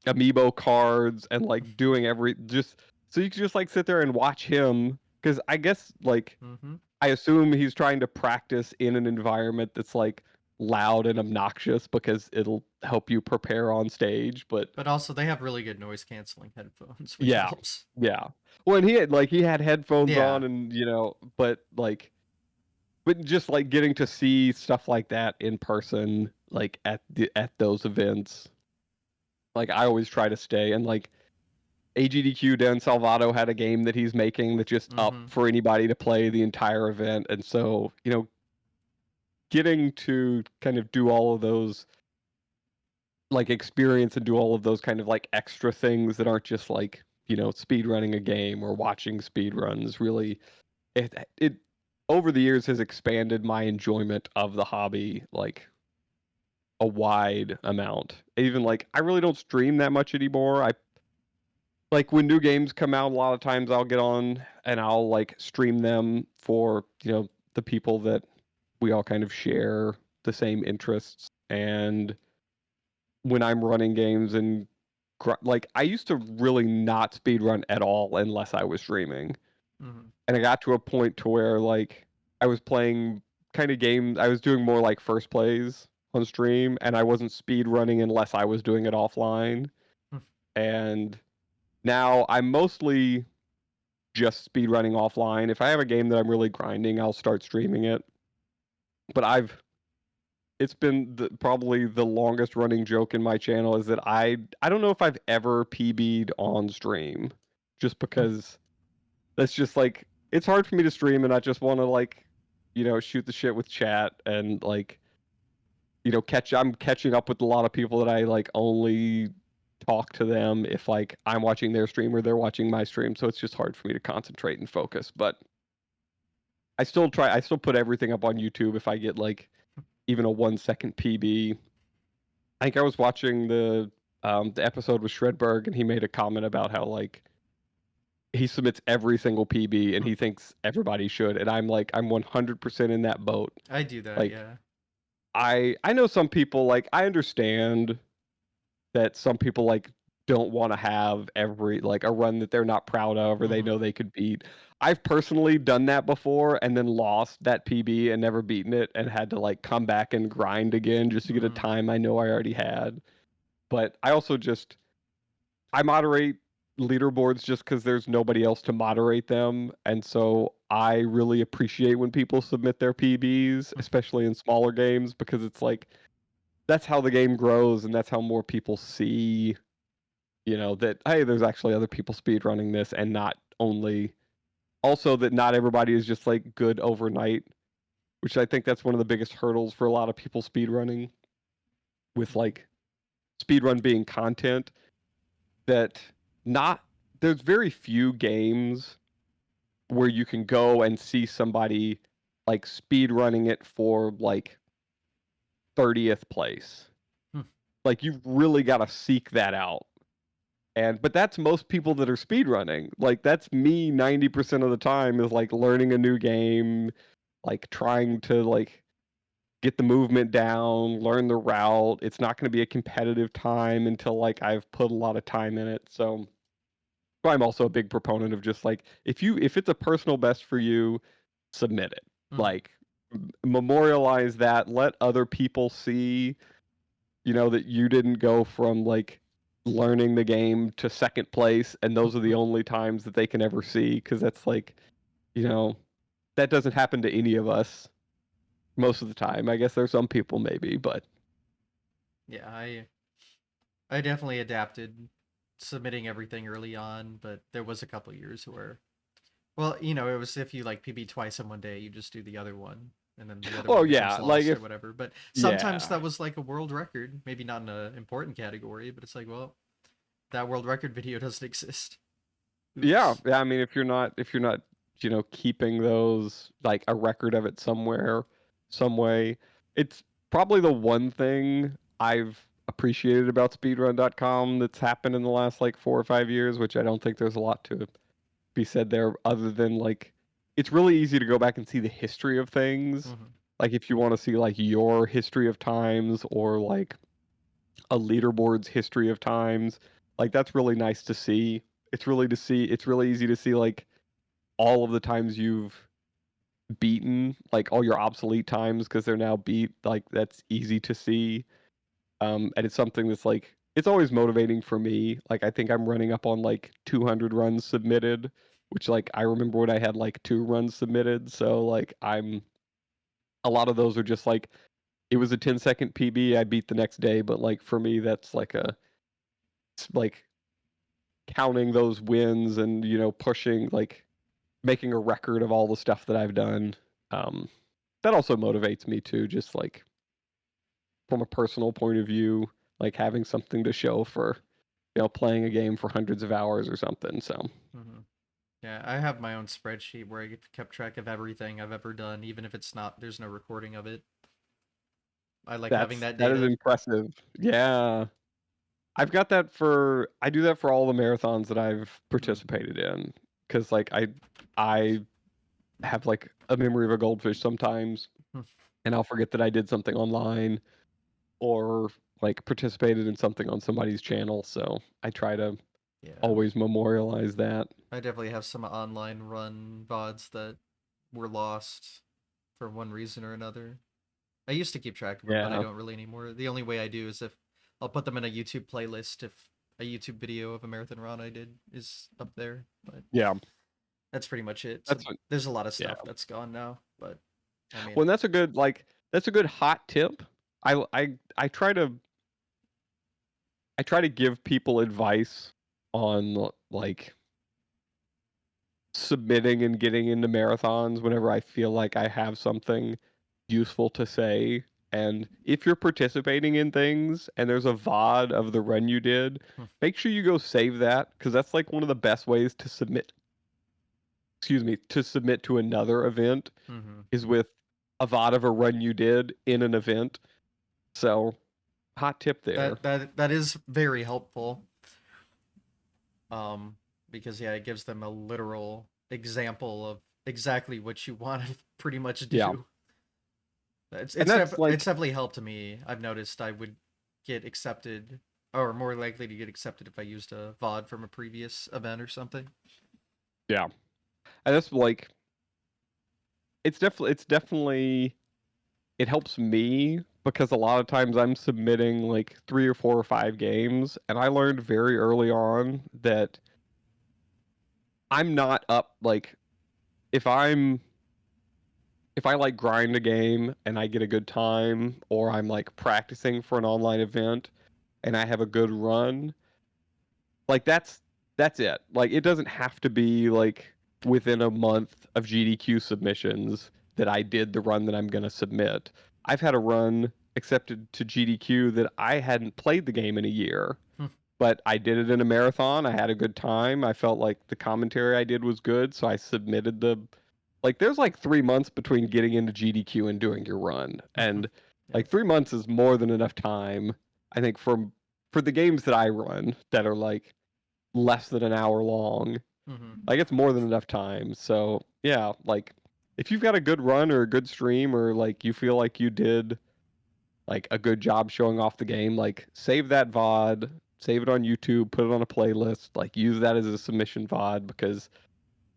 amiibo cards and like doing every just so you could just like sit there and watch him because I guess like Mm-hmm. I assume he's trying to practice in an environment that's like loud and obnoxious because it'll help you prepare on stage. But But also they have really good noise canceling headphones, which yeah, helps. yeah. Well, and he had headphones Yeah. on and but just like getting to see stuff like that in person like at those events like I always try to stay and like AGDQ Dan Salvato had a game that he's making that's just up Mm-hmm. for anybody to play the entire event and so getting to kind of do all of those like experience and do all of those kind of like extra things that aren't just like speed running a game or watching speed runs really it over the years has expanded my enjoyment of the hobby like a wide amount. Even like I really don't stream that much anymore. I like when new games come out, a lot of times I'll get on and I'll like stream them for, the people that we all kind of share the same interests. And when I'm running games and like I used to really not speed run at all unless I was streaming. Mhm. And I got to a point to where like I was playing kind of games. I was doing more like first plays on stream, and I wasn't speed running unless I was doing it offline. Hmm. And now I'm mostly just speed running offline. If I have a game that I'm really grinding, I'll start streaming it. But it's been probably the longest running joke in my channel is that I don't know if I've ever PB'd on stream, just because that's just like it's hard for me to stream and I just want to like shoot the shit with chat and like I'm catching up with a lot of people that I like only talk to them if like I'm watching their stream or they're watching my stream, so it's just hard for me to concentrate and focus. But I still put everything up on YouTube if I get like even a 1 second PB. I think I was watching the episode with Shredberg, and he made a comment about how like he submits every single PB and Hmm. he thinks everybody should, and I'm like I'm 100% in that boat. I do that, Like yeah. I know some people, like I understand that some people like don't want to have every like a run that they're not proud of or they Hmm. know they could beat. I've personally done that before and then lost that PB and never beaten it and had to like come back and grind again just to get a Hmm. time I know I already had. But I also just I moderate leaderboards just because there's nobody else to moderate them, and so I really appreciate when people submit their PBs, especially in smaller games, because it's like that's how the game grows, and that's how more people see, that hey, there's actually other people speedrunning this, and not only also that not everybody is just like good overnight, which I think that's one of the biggest hurdles for a lot of people speedrunning with like speedrun being content that not there's very few games where you can go and see somebody like speed running it for like 30th place. Hmm. Like you've really got to seek that out. But that's most people that are speed running. Like that's me 90% of the time is like learning a new game, like trying to like get the movement down, learn the route. It's not going to be a competitive time until like I've put a lot of time in it. So I'm also a big proponent of just like if it's a personal best for you, submit it. Hmm. Like memorialize that, let other people see, that you didn't go from like learning the game to second place and those are the only times that they can ever see cuz that's like, you know, that doesn't happen to any of us most of the time. I guess there's some people maybe, but Yeah, I definitely adapted submitting everything early on, but there was a couple years where, well, it was if you like PB twice in one day, you just do the other one, and then the other oh one becomes yeah, like lost or if whatever. But sometimes yeah. that was like a world record, maybe not in an important category, but it's like, well, that world record video doesn't exist. Yeah, Oops. yeah. I mean, if you're not, keeping those like a record of it somewhere, some way, it's probably the one thing I've appreciated about speedrun.com that's happened in the last like 4 or 5 years, which I don't think there's a lot to be said there other than like it's really easy to go back and see the history of things. Hmm. Like if you want to see like your history of times or like a leaderboard's history of times. Like that's really nice to see. It's really easy to see like all of the times you've beaten, like all your obsolete times because they're now beat. Like that's easy to see. And it's something that's like it's always motivating for me. Like I think I'm running up on like 200 runs submitted, which like I remember when I had like 2 runs submitted. So like I'm a lot of those are just like it was a 10-second PB I beat the next day, but like for me that's like a it's like counting those wins and pushing like making a record of all the stuff that I've done. Um, that also motivates me too, just like from a personal point of view, like having something to show for playing a game for hundreds of hours or something. So Hmm. Yeah, I have my own spreadsheet where I kept track of everything I've ever done, even if it's not, there's no recording of it. I like having that that is data. impressive. Yeah. I do that for all the marathons that I've Mm. participated in cuz like I have like a memory of a goldfish sometimes and I'll forget that I did something online or like participated in something on somebody's channel. So I try to Yeah, always memorialize that. I definitely have some online run VODs that were lost for one reason or another. I used to keep track of them, but I Yeah. don't really anymore. The only way I do is if I'll put them in a YouTube playlist if a YouTube video of a marathon run I did is up there. But Yeah. that's pretty much it. So That's what, there's a lot of yeah. stuff that's gone now, but I Well, mean, and that's a good hot tip. I try to give people advice on like submitting and getting into marathons whenever I feel like I have something useful to say. And if you're participating in things and there's a VOD of the run you did, make sure you go save that because that's like one of the best ways to submit, excuse me, to submit to another event mm-hmm. is with a VOD of a run you did in an event. So, hot tip there. That is very helpful. Um, because yeah, it gives them a literal example of exactly what you want to pretty much Yeah. do. And that's It's like, definitely helped to me. I've noticed I would get accepted or more likely to get accepted if I used a VOD from a previous event or something. yeah. And that's like, it's definitely it helps me because a lot of times I'm submitting like 3 or 4 or 5 games, and I learned very early on that I'm not up like if I'm if I like grind a game and I get a good time or I'm like practicing for an online event and I have a good run, like that's it. Like it doesn't have to be like within a month of GDQ submissions that I did the run that I'm going to submit. I've had a run accepted to GDQ that I hadn't played the game in a year, Hmm. but I did it in a marathon. I had a good time. I felt like the commentary I did was good, so I submitted the like there's like 3 months between getting into GDQ and doing your run. And Yeah. like 3 months is more than enough time I think for the games that I run that are like less than an hour long. Mm-hmm. Like it's more than enough time. So yeah, like if you've got a good run or a good stream or like you feel like you did like a good job showing off the game, like save that VOD, save it on YouTube, put it on a playlist, like use that as a submission VOD because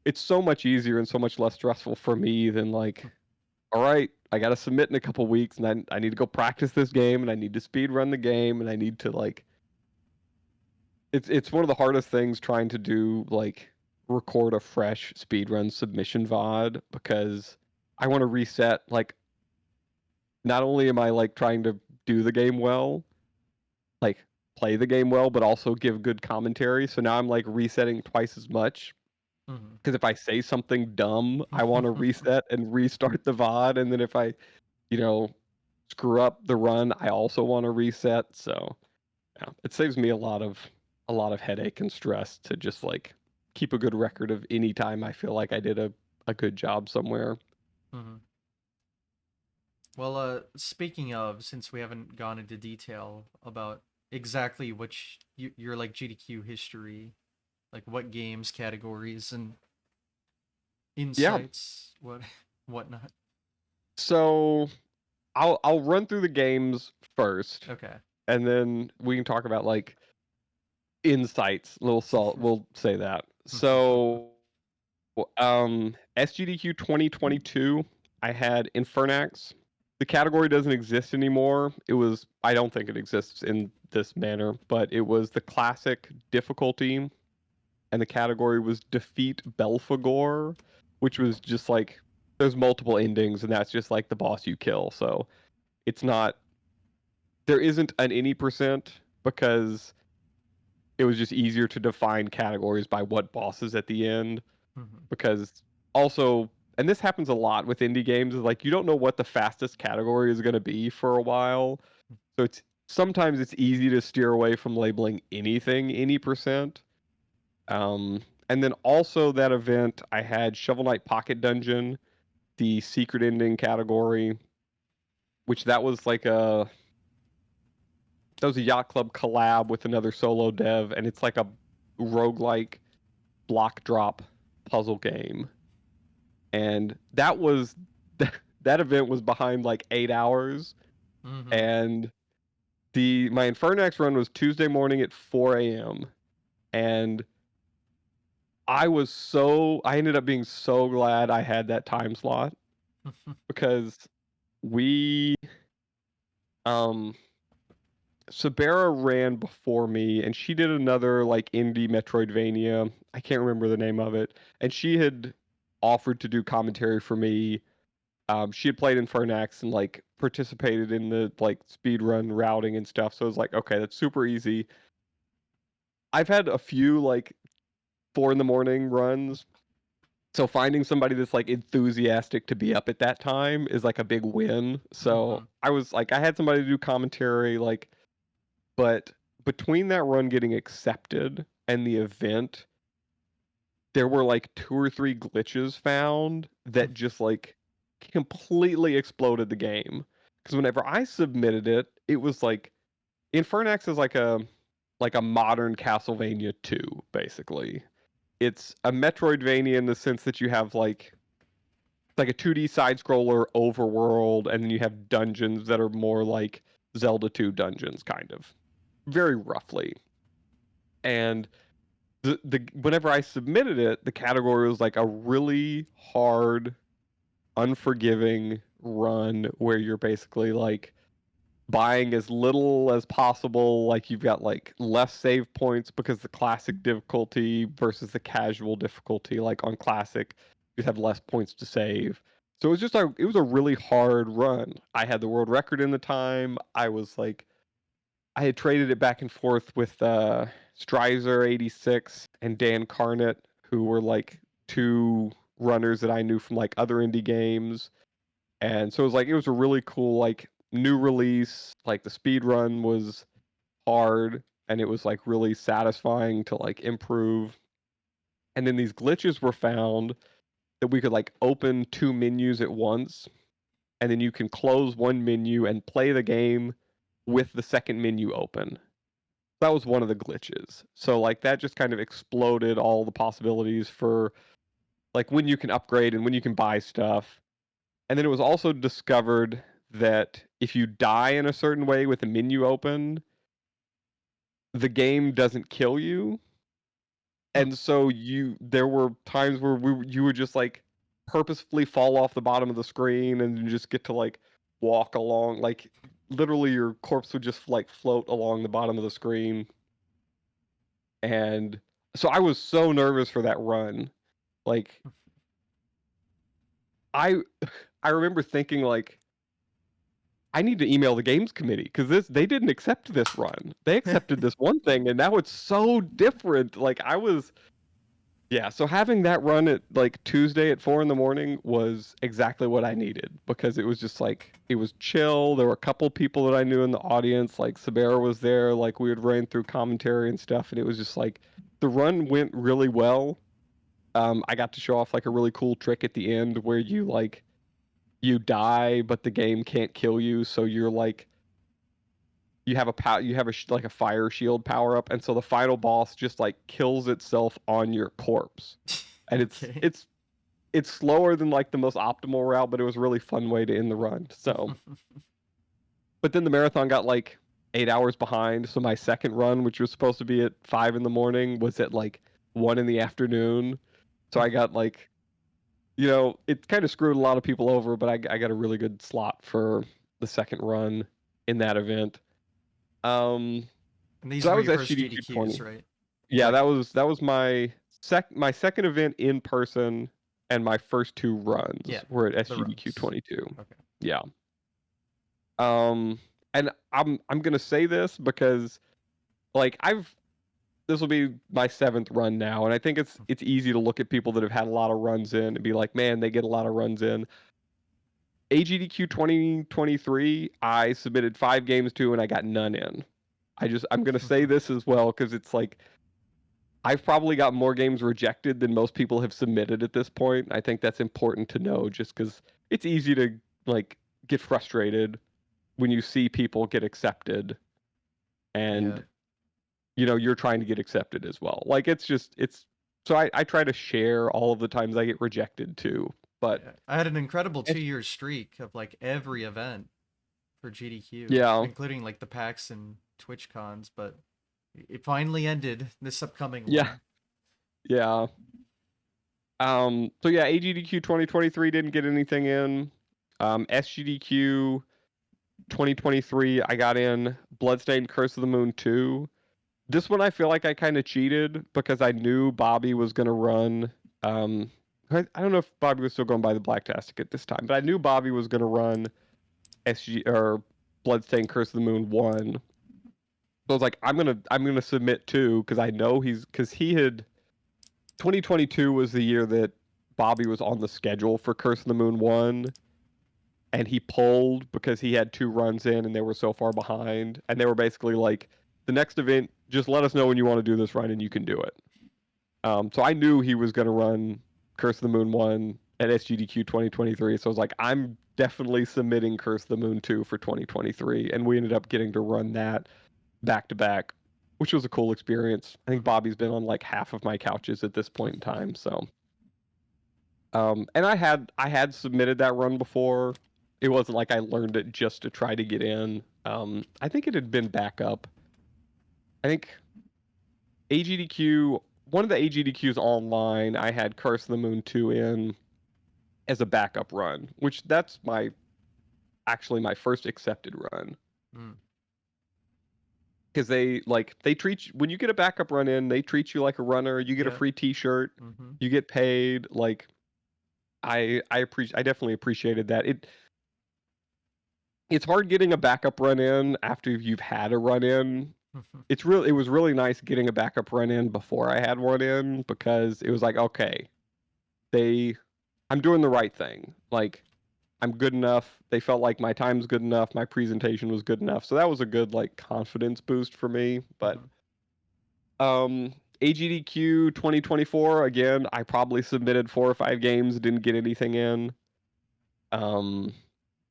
it's so much easier and so much less stressful for me than like, all right, I got to submit in a couple weeks and I need to go practice this game and I need to speed run the game and I need to like it's one of the hardest things trying to do like record a fresh speedrun submission VOD because I want to reset like not only am I like trying to do the game well, like play the game well, but also give good commentary. So now I'm like resetting twice as much Mm-hmm. because if I say something dumb, I want to reset and restart the VOD, and then if I, you know, screw up the run, I also want to reset. So yeah, it saves me a lot of headache and stress to just like keep a good record of any time I feel like I did a good job somewhere. Mm-hmm. Well, speaking of, since we haven't gone into detail about exactly which your like GDQ history, like what games, categories, and Yeah. insights, whatnot. So I'll run through the games first, Okay. and then we can talk about like insights. Little salt. We'll say that. So SGDQ 2022, I had Infernax. The category doesn't exist anymore. It was, I don't think it exists in this manner, but it was the classic difficulty, and the category was Defeat Belphegor, which was just like, there's multiple endings, and that's just like the boss you kill. So it's not, there isn't an any percent because it was just easier to define categories by what bosses at the end Mm-hmm. because also and this happens a lot with indie games is like you don't know what the fastest category is going to be for a while, so it's sometimes it's easy to steer away from labeling anything any percent. And then also that event I had Shovel Knight Pocket Dungeon, the secret ending category, which that was a Yacht Club collab with another solo dev, and it's like a roguelike block drop puzzle game. And that event was behind like 8 hours, Mm-hmm. and the my Infernax run was Tuesday morning at 4 a.m. And I ended up being so glad I had that time slot because we um Sabera ran before me and she did another like indie Metroidvania. I can't remember the name of it. And she had offered to do commentary for me. She had played Infernax and like participated in the like speed run routing and stuff. So I was like, okay, that's super easy. I've had a few like 4 in the morning runs. So finding somebody that's like enthusiastic to be up at that time is like a big win. So I was like, I had somebody to do commentary, like, but between that run getting accepted and the event, there were like 2 or 3 glitches found that just like completely exploded the game. Because whenever I submitted it, it was like Infernax is like a modern Castlevania 2, basically. It's a Metroidvania in the sense that you have like a 2D side scroller overworld, and then you have dungeons that are more like Zelda 2 dungeons, kind of. Very roughly. And the whenever I submitted it, the category was like a really hard, unforgiving run where you're basically like buying as little as possible. Like you've got like less save points because the classic difficulty versus the casual difficulty. Like on classic, you have less points to save. So it was a really hard run. I had the world record in the time. I had traded it back and forth with Strizer86 and Dan Carnett, who were like 2 runners that I knew from like other indie games. And so it was a really cool like new release. Like the speed run was hard and it was like really satisfying to like improve. And then these glitches were found that we could like open 2 menus at once, and then you can close one menu and play the game with the second menu open. That was one of the glitches. So like that just kind of exploded all the possibilities for like when you can upgrade and when you can buy stuff. And then it was also discovered that if you die in a certain way with the menu open, the game doesn't kill you. And so there were times where you would just like purposefully fall off the bottom of the screen and you just get to like walk along, like literally your corpse would just like float along the bottom of the screen. And so I was so nervous for that run. Like I I remember thinking like I need to email the games committee because they didn't accept this run. They accepted this one thing and now it's so different. Like I was Yeah, so having that run at like Tuesday at 4 in the morning was exactly what I needed because it was just like it was chill. There were a couple people that I knew in the audience, like Sabera was there, like we had ran through commentary and stuff, and it was just like the run went really well. I got to show off like a really cool trick at the end where you die, but the game can't kill you, so you're like you have like a fire shield power up, and so the final boss just like kills itself on your corpse, and Okay. it's slower than like the most optimal route, but it was a really fun way to end the run. So, but then the marathon got like 8 hours behind, so my second run, which was supposed to be at 5 in the morning, was at like 1 in the afternoon. So I got like it kind of screwed a lot of people over, but I got a really good slot for the second run in that event. Um, And so these that were was your first SGDQ GDQs, 20. right? Or Yeah, like, that was my second event in person, and my first 2 runs yeah, were at the SGDQ runs. 22. Okay. Yeah. And I'm gonna say this because like this will be my 7th run now, and I think it's easy to look at people that have had a lot of runs in and be like, man, they get a lot of runs in. AGDQ 2023, I submitted 5 games to and I got none in. I'm gonna say this as well because it's like I've probably got more games rejected than most people have submitted at this point. I think that's important to know just because it's easy to like get frustrated when you see people get accepted Yeah. and you're trying to get accepted as well. Like it's so I try to share all of the times I get rejected too. But Yeah. I had an incredible it's 2 year streak of like every event for GDQ, yeah. including like the PAX and Twitch cons, but It finally ended, this upcoming Yeah, one. yeah. So yeah, AGDQ 2023 didn't get anything in. SGDQ 2023, I got in Bloodstained Curse of the Moon 2. This one I feel like I kind of cheated because I knew Bobby was going to run. I don't know if Bobby was still going by the Blacktastic at this time, but I knew Bobby was going to run SG or Bloodstained Curse of the Moon 1. So I was like, I'm gonna submit 2 because I know because he had 2022 was the year that Bobby was on the schedule for Curse of the Moon 1, and he pulled because he had 2 runs in and they were so far behind, and they were basically like, the next event, just let us know when you want to do this run and you can do it. So I knew he was going to run Curse of the Moon 1 at SGDQ 2023. So I was like, I'm definitely submitting Curse of the Moon 2 for 2023. And we ended up getting to run that back to back, which was a cool experience. I think Mhm. Bobby's been on like half of my couches at this point in time. So, and I had submitted that run before. It wasn't like I learned it just to try to get in. I think it had been back up. I think AGDQ, one of the AGDQs online, I had Curse of the Moon 2 in as a backup run, which that's actually my first accepted run. Mm. Because they treat you, when you get a backup run in, they treat you like a runner. You get a Yeah. free T-shirt, Mhm. you get paid. Like I definitely appreciated that. It's hard getting a backup run in after you've had a run in. It was really nice getting a backup run in before I had one in because it was like, okay, they I'm doing the right thing. Like I'm good enough. They felt like my time's good enough, my presentation was good enough. So that was a good like confidence boost for me. But Mhm. um AGDQ 2024, again, I probably submitted 4 or 5 games, didn't get anything in. Um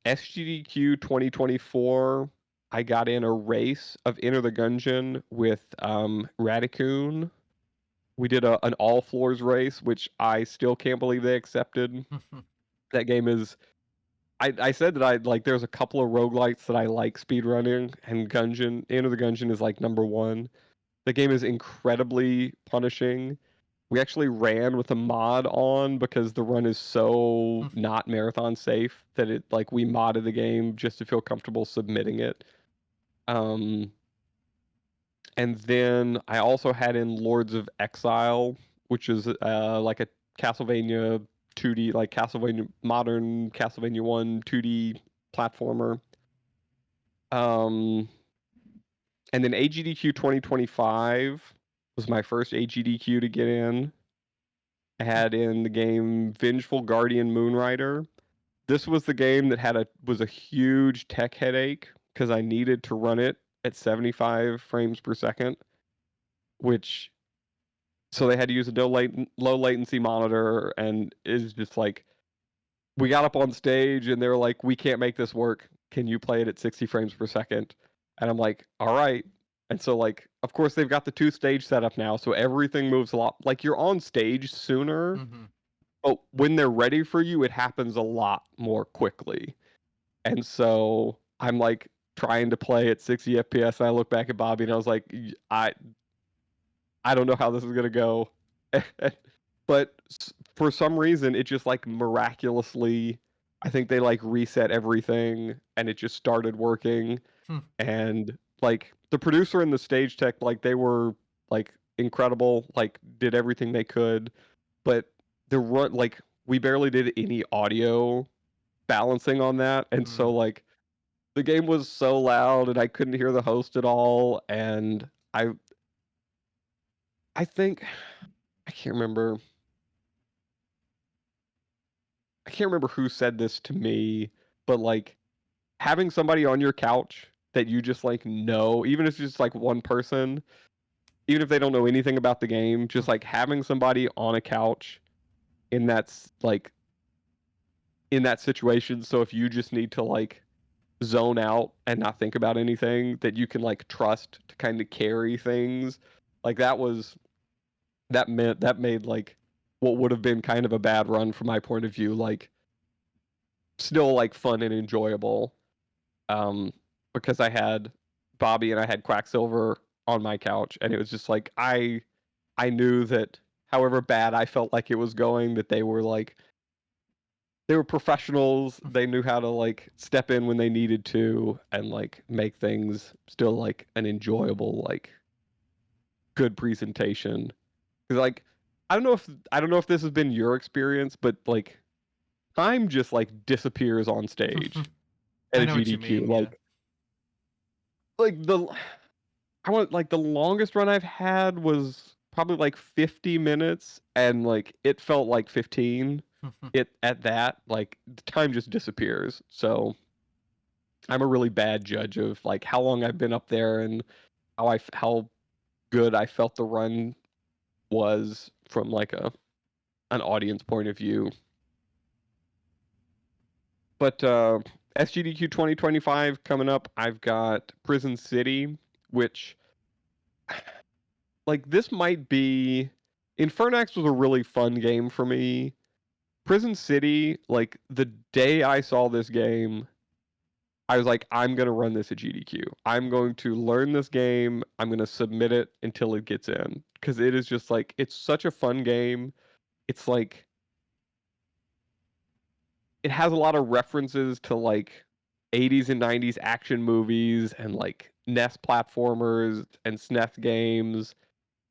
SGDQ 2024, I got in a race of Enter the Gungeon with Radicoon. We did an all floors race, which I still can't believe they accepted. That game is I said that I like there's a couple of roguelites that I like speedrunning, and Gungeon Enter the Gungeon is like number one. The game is incredibly punishing. We actually ran with a mod on because the run is so not marathon safe that it like we modded the game just to feel comfortable submitting it. Um and then I also had in Lords of Exile, which is like a Castlevania 2D, like Castlevania modern Castlevania 1 2D platformer. Um and then AGDQ 2025 was my first AGDQ to get in. I had in the game Vengeful Guardian Moonrider. This was the game that was a huge tech headache because I needed to run it at 75 frames per second, which so they had to use a low latency monitor, and it's just like we got up on stage and they were like, "We can't make this work. Can you play it at 60 frames per second?" And I'm like, "All right." And so like, of course they've got the 2 stage setup now, so everything moves a lot. Like you're on stage sooner, Mhm. but when they're ready for you, it happens a lot more quickly. And so I'm like trying to play at 60 FPS, and I look back at Bobby and I was like, I don't know how this is gonna go. But for some reason, it just like miraculously, I think they like reset everything and it just started working. Hmm. And like the producer and the stage tech, like they were like incredible, like did everything they could. But the run, like we barely did any audio balancing on that. And so Mm. like the game was so loud and I couldn't hear the host at all. And I think I can't remember I can't remember who said this to me, but like having somebody on your couch that you just like know, even if it's just like one person, even if they don't know anything about the game, just like having somebody on a couch in like in that situation. So if you just need to like zone out and not think about anything, that you can like trust to kind of carry things, like that made like what would have been kind of a bad run from my point of view, like still like fun and enjoyable. Um, because I had Bobby and I had Quacksilver on my couch, and it was just like I knew that however bad I felt like it was going, that they were professionals. They knew how to like step in when they needed to and like make things still like an enjoyable, like good presentation. Because like I don't know if this has been your experience, but like time just like disappears on stage at I a know what you GDQ. mean, yeah. Like the I want like the longest run I've had was probably like 50 minutes, and like it felt like 15. It at that like the time just disappears. So I'm a really bad judge of like how long I've been up there and how good I felt the run was from like an audience point of view. But SGDQ 2025 coming up, I've got Prison City, which like this might be Infernax was a really fun game for me. Prison City, like the day I saw this game, I was like, I'm gonna run this at GDQ. I'm going to learn this game. I'm gonna submit it until it gets in because it is just like it's such a fun game. It's like it has a lot of references to like 80s and 90s action movies and like NES platformers and SNES games,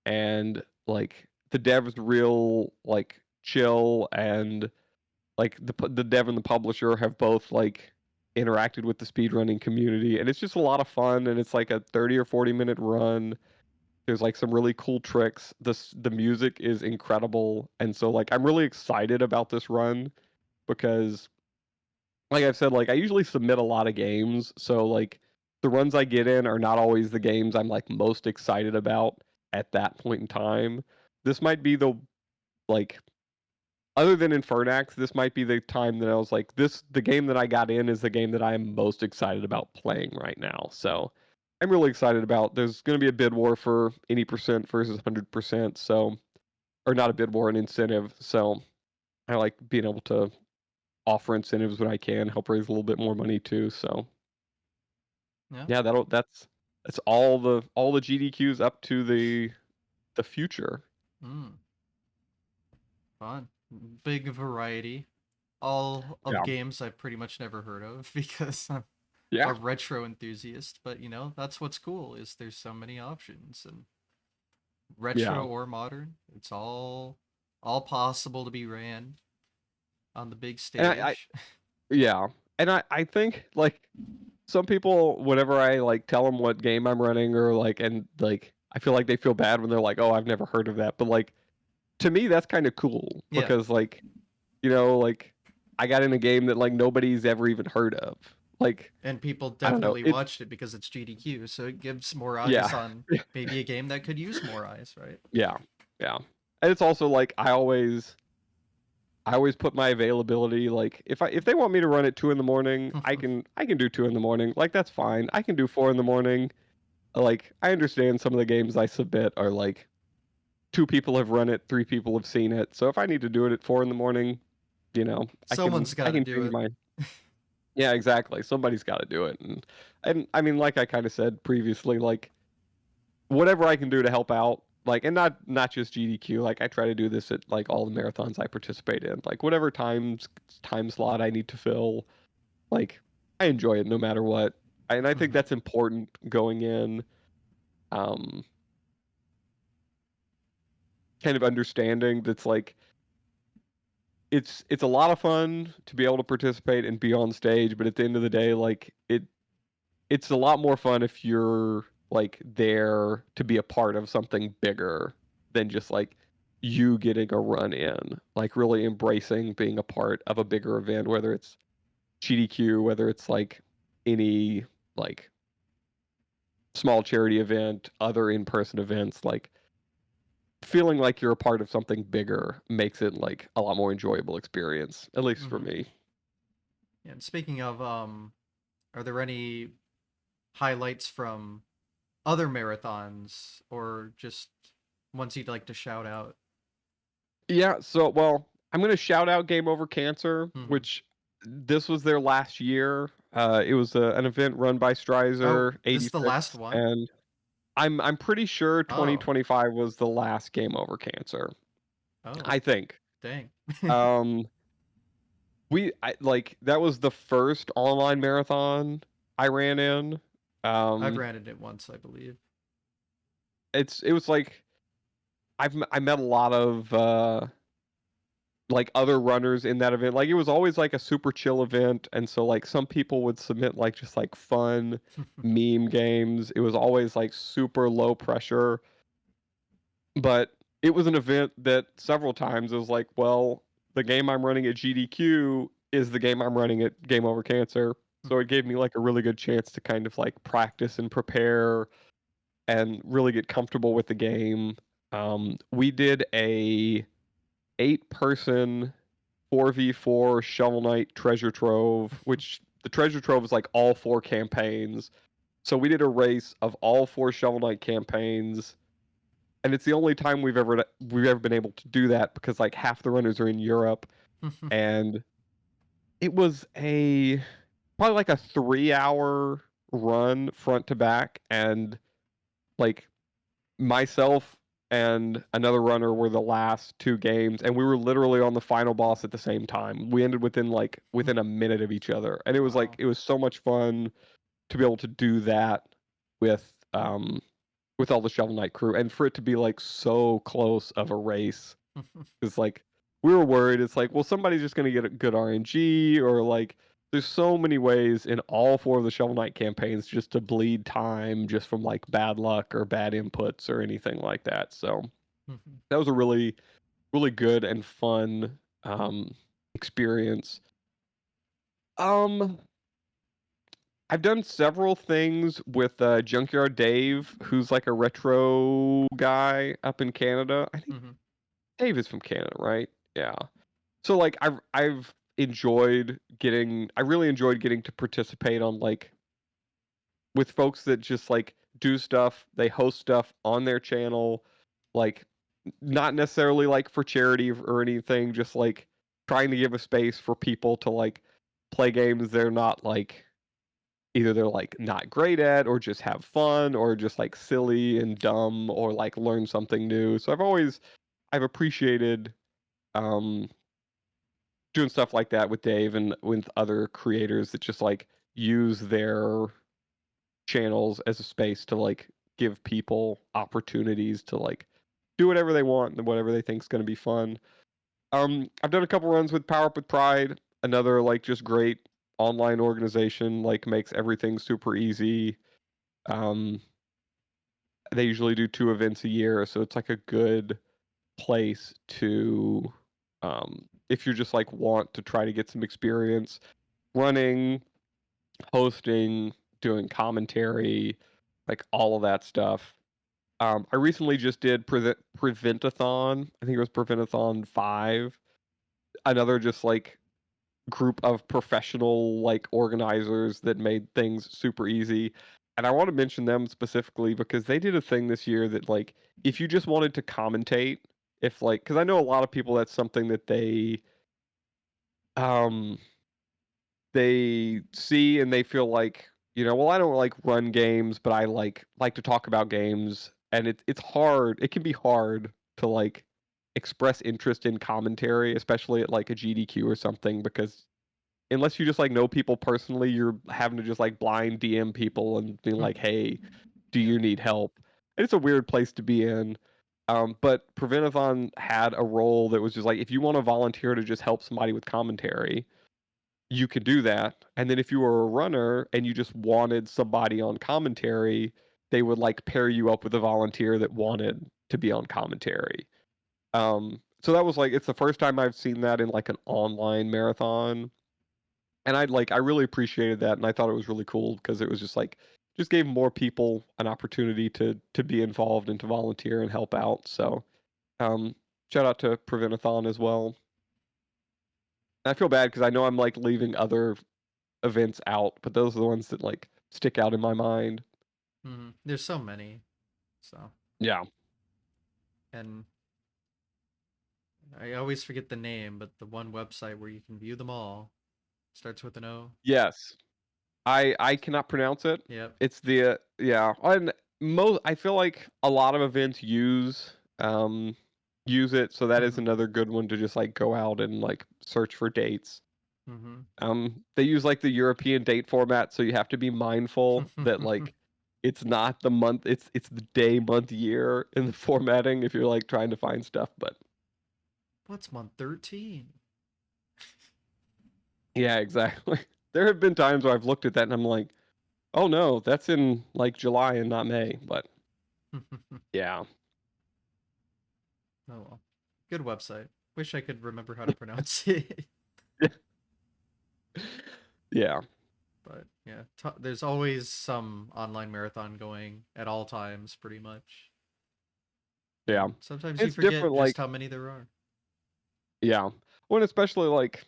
and like the dev's real like chill, and like the dev and the publisher have both like interacted with the speedrunning community, and it's just a lot of fun, and it's like a 30 or 40-minute run. There's like some really cool tricks. The music is incredible, and so like I'm really excited about this run because like I've said, like I usually submit a lot of games, so like the runs I get in are not always the games I'm like most excited about at that point in time. This might be the like other than Infernax, this might be the time that I was like, the game that I got in is the game that I am most excited about playing right now. So I'm really excited about. There's going to be a bid war for any percent versus 100%. So, or not a bid war, an incentive. So I like being able to offer incentives when I can, help raise a little bit more money too. So Yeah. yeah, that's all the GDQs up to the future. Mm, fun. Big variety. All of Yeah. games I've pretty much never heard of because I'm Yeah. a retro enthusiast, but you know, that's what's cool is there's so many options and Yeah. retro or modern, it's all possible to be ran on the big And I stage. yeah. And I think like some people whenever I like tell them what game I'm running or like and like I feel like they feel bad when they're like, "Oh, I've never heard of that." But like to me that's kind of cool Yeah, because like, like I got in a game that like nobody's ever even heard of. Like, and people I don't know. definitely It's watched it because it's GDQ, so it gives more eyes yeah. on maybe a game that could use more eyes, right? Yeah. Yeah. And it's also like I always put my availability like if they want me to run at 2 in the morning, I can do 2 in the morning. Like that's fine. I can do 4 in the morning. Like I understand some of the games I submit are like 2 people have run it, 3 people have seen it. So if I need to do it at 4 in the morning, Someone's got I to can do change it. my yeah, exactly. Somebody's got to do it. And I mean like I kind of said previously like whatever I can do to help out, like, and not just GDQ. Like, I try to do this at like all the marathons I participate in. Like, whatever time slot I need to fill, like, I enjoy it no matter what. And I think Hmm. that's important going in. Um, Kind of understanding that's like it's a lot of fun to be able to participate and be on stage, but at the end of the day, like it's a lot more fun if you're like there to be a part of something bigger than just like you getting a run in. Like really embracing being a part of a bigger event, whether it's GDQ, whether it's like any like small charity event, other in-person events, like feeling like you're a part of something bigger makes it like a lot more enjoyable experience, at least for Hmm. me. And speaking of, are there any highlights from other marathons or just ones you'd like to shout out? Yeah, so well, I'm gonna shout out Game Over Cancer, Hmm. which this was their last year. It was an event run by Oh, Strizer this is the last 86, one? and I'm pretty sure Oh. 2025 was the last Game Over Cancer. Oh. I think. Dang. Um, like that was the first online marathon I ran in. I've Um, ran it once, I believe. it was like I met a lot of like other runners in that event. Like it was always like a super chill event, and so like some people would submit like just like fun meme games. It was always like super low pressure, but it was an event that several times it was like, well, the game I'm running at GDQ is the game I'm running at Game Over Cancer. So it gave me like a really good chance to kind of like practice and prepare and really get comfortable with the game. We did a 8-person 4v4 Shovel Knight Treasure Trove, which the Treasure Trove is like all 4 campaigns. So we did a race of all 4 Shovel Knight campaigns, and it's the only time we've ever been able to do that because like half the runners are in Europe, and it was a probably like a 3-hour run front to back, and like myself and another runner were the last 2 games, and we were literally on the final boss at the same time. We ended within a minute of each other, and it was like Wow. it was so much fun to be able to do that with um with all the Shovel Knight crew, and for it to be like so close of a race. It's like we were worried. It's like, well, somebody's just gonna get a good RNG, or like there's so many ways in all 4 of the Shovel Knight campaigns just to bleed time just from like bad luck or bad inputs or anything like that. So that was a really, really good and fun experience. Um, I've done several things with Junkyard Dave, who's like a retro guy up in Canada. I think Dave is from Canada, right? Yeah. So like I really enjoyed getting to participate on like with folks that just like do stuff, they host stuff on their channel, like not necessarily like for charity or anything, just like trying to give a space for people to like play games they're not like either they're like not great at or just have fun or just like silly and dumb or like learn something new. So I've appreciated um doing stuff like that with Dave and with other creators that just like use their channels as a space to like give people opportunities to like do whatever they want and whatever they think is going to be fun. I've done a couple runs with Power Up with Pride, another like just great online organization, like makes everything super easy. Um, they usually do 2 events a year, so it's like a good place to if you just like want to try to get some experience running, hosting, doing commentary, like all of that stuff. I recently just did Preventathon. I think it was Preventathon 5. Another just like group of professional like organizers that made things super easy. And I want to mention them specifically because they did a thing this year that like if you just wanted to commentate, if like cuz I know a lot of people that's something that um they see and they feel like, well, I don't like run games, but I like to talk about games, and it's hard. It can be hard to like express interest in commentary, especially at like a GDQ or something, because unless you just like know people personally, you're having to just like blind DM people and be like, "Hey, do Yep. you need help?" And it's a weird place to be in. But Preventathon had a role that was just like if you want to volunteer to just help somebody with commentary, you could do that. And then if you were a runner and you just wanted somebody on commentary, they would like pair you up with a volunteer that wanted to be on commentary. So that was like it's the first time I've seen that in like an online marathon. And I really appreciated that, and I thought it was really cool because it was just like just gave more people an opportunity to be involved and to volunteer and help out. So um shout out to Preventathon as well. I feel bad because I know I'm like leaving other events out, but those are the ones that like stick out in my mind. There's so many. So, Yeah. and I always forget the name, but the one website where you can view them all starts with an O. Yes. I cannot pronounce it. Yep. It's the yeah. And I feel like a lot of events use it, so that is Mm-hmm. another good one to just like go out and like search for dates. Mm-hmm. They use like the European date format, so you have to be mindful that like it's not the month, it's the day, month, year in the formatting if you're like trying to find stuff. But What's month 13? yeah, exactly. There have been times where I've looked at that and I'm like, oh no, that's in like July and not May. But Oh yeah, well. Good website. Wish I could remember how to pronounce it. yeah, But yeah, there's always some online marathon going at all times, pretty much. yeah. And sometimes you It's forget different. just Like how many there are. yeah, when especially like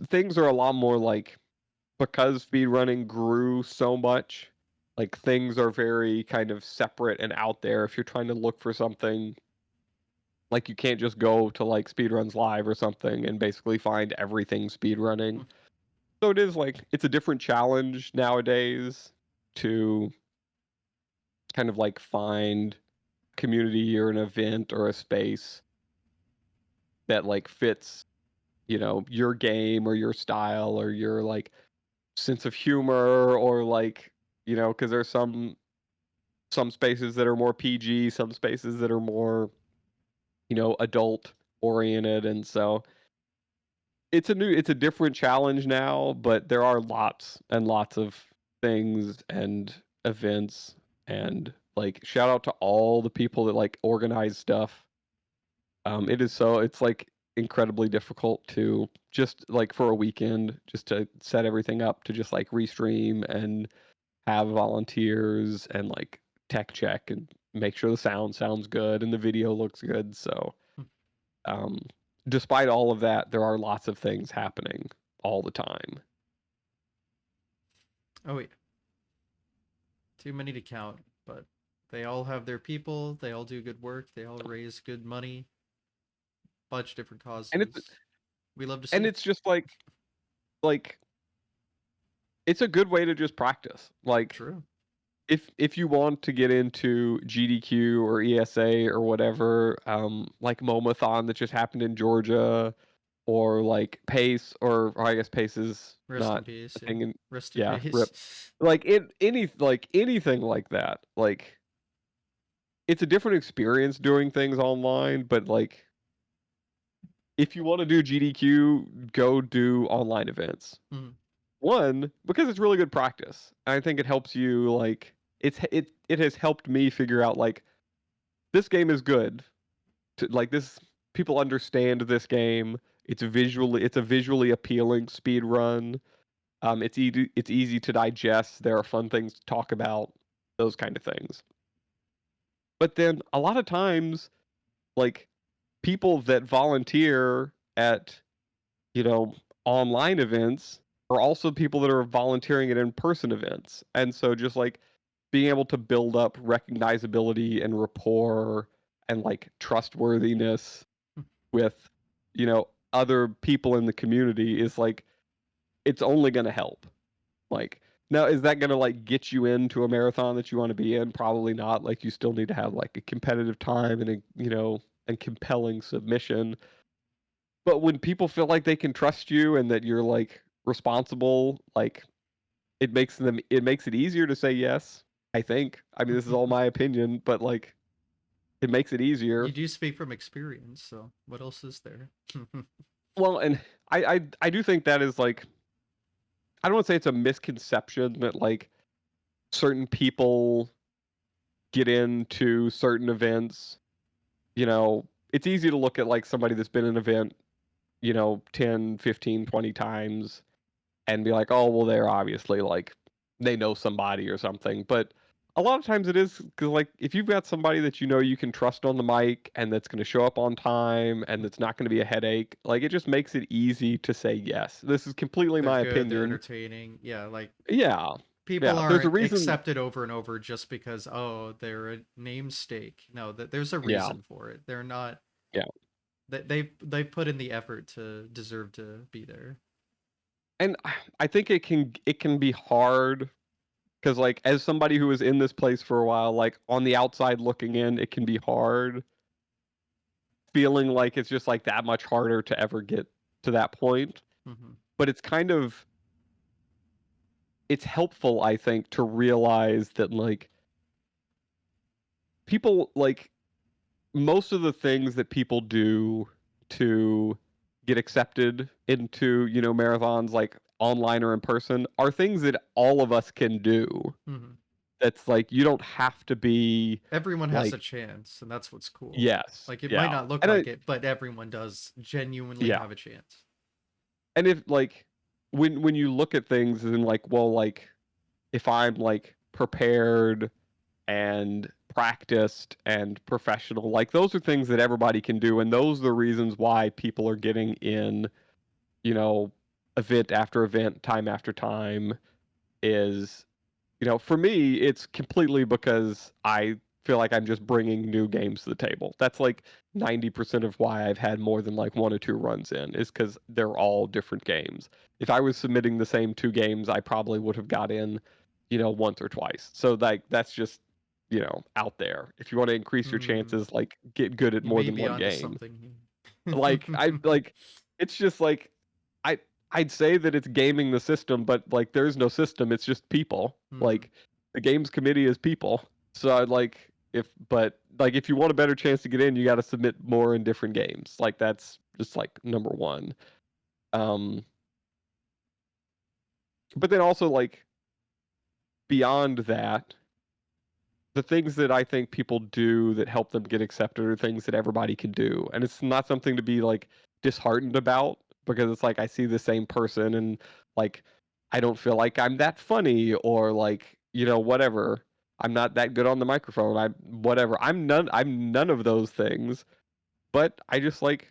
things are a lot more like because speedrunning grew so much, like things are very kind of separate and out there. If you're trying to look for something, like you can't just go to like Speedruns Live or something and basically find everything speedrunning. So it is like it's a different challenge nowadays to kind of like find community or an event or a space that like fits, your game or your style or your like sense of humor or like, because there's some spaces that are more PG, some spaces that are more, adult oriented, and so it's a different challenge now, but there are lots and lots of things and events and like shout out to all the people that like organize stuff. It's like incredibly difficult to just like for a weekend just to set everything up to just like restream and have volunteers and like tech check and make sure the sound sounds good and the video looks good. So, um, despite all of that, there are lots of things happening all the time. Oh yeah, too many to count, but they all have their people. They all do good work. They all raise good money. Bunch of different And causes. We love to and see. it's just like it's a good way to just practice. Like True. if you want to get into GDQ or ESA or whatever, like Momathon that just happened in Georgia, or like Pace, or I guess Pace is Rest in not peace. a Yeah. thing in Rest in yeah, rip. peace. Like anything like that. Like it's a different experience doing things online, but like if you want to do GDQ, go do online events. Mhm. One, because it's really good practice. I think it helps you like it has helped me figure out like this game is good. Like this people understand this game. It's a visually appealing speed run. It's easy to digest. There are fun things to talk about, those kind of things. But then a lot of times, like people that volunteer at, you know, online events are also people that are volunteering at in-person events. And so just like being able to build up recognizability and rapport and like trustworthiness with, other people in the community is like it's only going to help. Like now is that going to like get you into a marathon that you want to be in? Probably not. Like you still need to have like a competitive time and and compelling submission. But when people feel like they can trust you and that you're like responsible, like it makes it easier to say yes, I think. I mean, this is all my opinion, but like it makes it You easier. do speak from experience, so what else is there? Well, and I do think that is like I don't want to say it's a misconception that like certain people get into certain events. It's easy to look at like somebody that's been in an event, 10, 15, 20 times and be like, oh, well, they're obviously like they know somebody or something. But a lot of times it is because like if you've got somebody that you can trust on the mic and that's going to show up on time and that's not going to be a headache, like it just makes it easy to say yes. This is completely They're my good, they're opinion. entertaining. Yeah, like Yeah, people yeah. There's a aren't reason. accepted over and over just because they're a namesake. No, that there's a Yeah, reason for it. They're not yeah. they've put in the effort to deserve to be there. And I think it can be hard Because like as somebody who was in this place for a while, like on the outside looking in, it can be hard feeling like it's just like that much harder to ever get to that point. Mm-hmm. But it's kind of it's helpful, I think, to realize that like people like most of the things that people do to get accepted into, marathons like online or in person are things that all of us can do. Mm-hmm. That's like you don't have to be Everyone has a like chance, and that's what's cool. yes, Like, it might yeah. not look And like it, but everyone does genuinely yeah. have a chance. And if like when you look at things and like, well, like if I'm like prepared and practiced and professional, like those are things that everybody can do, and those are the reasons why people are getting in, you know, event after event, time after time. Is for me, it's completely because I feel like I'm just bringing new games to the table. That's like 90% of why I've had more than like one or two runs in, is because they're all different games. If I was submitting the same two games, I probably would have got in, once or twice. So like that's just, out there. If you want to increase your Hmm. chances, like get good at You more may than be one onto game. something. Like I like it's just like I I'd say that it's gaming the system, but like there's no system, it's just people. Hmm. Like the games committee is people. So I'd like if you want a better chance to get in, you got to submit more in different games. Like that's just like number 1. Um but then also like beyond that, the things that I think people do that help them get accepted are things that everybody can do. And it's not something to be like disheartened about, because it's like I see the same person and like I don't feel like I'm that funny or like, whatever. I'm not that good on the microphone. I whatever. I'm none of those things, but I just like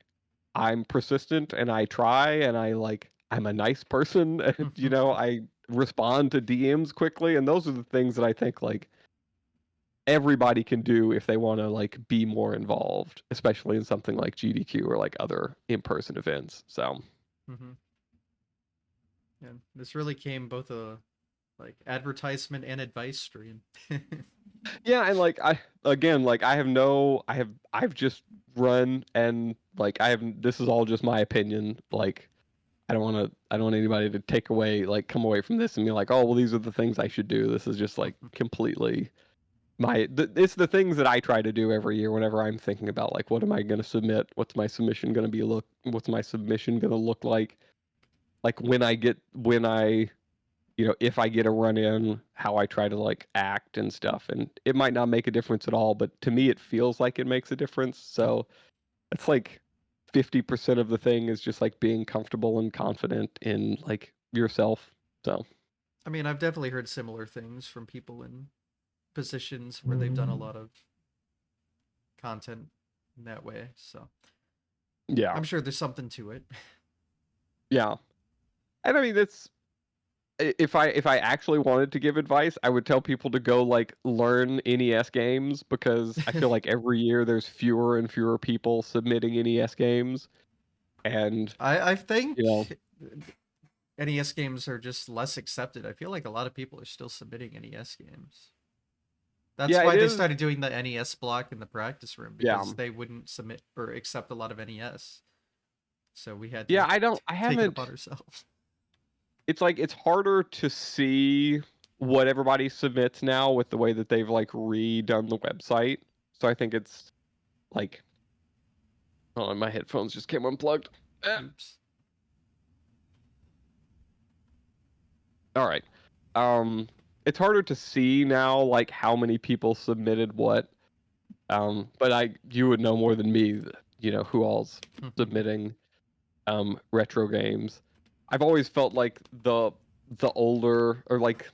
I'm persistent and I try and I'm a nice person and I respond to DMs quickly, and those are the things that I think like everybody can do if they want to like be more involved, especially in something like GDQ or like other in-person events. So Hmm. Yeah, this really came both a like advertisement and advice stream. yeah, and like I've just run, and like this is all just my opinion. Like I don't want anybody to come away from this and be like, oh well, these are the things I should do. This is just like completely it's the things that I try to do every year whenever I'm thinking about like what am I going to submit, what's my submission going to look like when I if I get a run in, how I try to like act and stuff. And it might not make a difference at all, but to me it feels like it makes a difference. So it's like 50% of the thing is just like being comfortable and confident in like yourself. So I mean, I've definitely heard similar things from people in positions where they've done a lot of content in that way. So yeah. I'm sure there's something to it. Yeah. And I mean that's if I actually wanted to give advice, I would tell people to go like learn NES games, because I feel like every year there's fewer and fewer people submitting NES games, and I you know, think NES games are just less accepted. I feel like a lot of people are still submitting NES games. That's yeah, it why they is. started doing the NES block in the practice room, Yeah, because they wouldn't submit or accept a lot of NES. So we had yeah. to I take it haven't. upon ourselves. It's like it's harder to see what everybody submits now with the way that they've like redone the website. So I think it's like, oh, my headphones just came unplugged. Oops. All right. Um, it's harder to see now like how many people submitted what. But you would know more than me, who all's submitting retro games. I've always felt like the older or like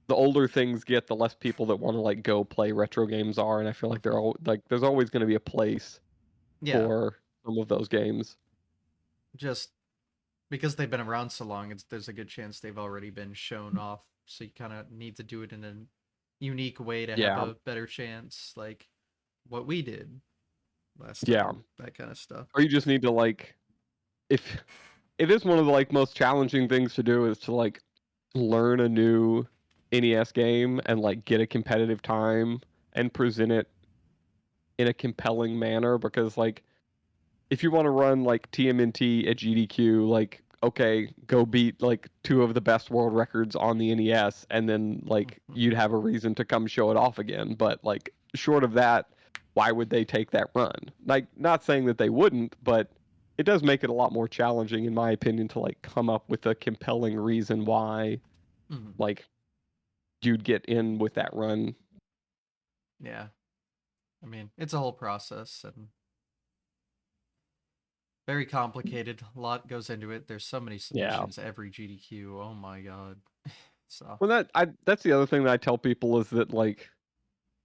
the older things get, the less people that want to like go play retro games are, and I feel like there's always going to be a place Yeah, for some of those games. just because they've been around so long, there's a good chance they've already been shown off. So you kind of need to do it in a unique way to have Yeah, a better chance, like what we did last yeah. time. That kind of stuff. Or you just need to like if it is one of the like most challenging things to do is to like learn a new. NES game and like get a competitive time and present it in a compelling manner, because like if you want to run like TMNT at GDQ, like okay, go beat like two of the best world records on the NES, and then like you'd have a reason to come show it off again. But like short of that, why would they take that run? Like, not saying that they wouldn't, but it does make it a lot more challenging, in my opinion, to like come up with a compelling reason why like you'd get in with that run. Yeah. I mean, it's a whole process and very complicated. A lot goes into it. There's so many Yeah. submissions every GDQ. Oh my god. So. Well, that's the other thing that I tell people is that like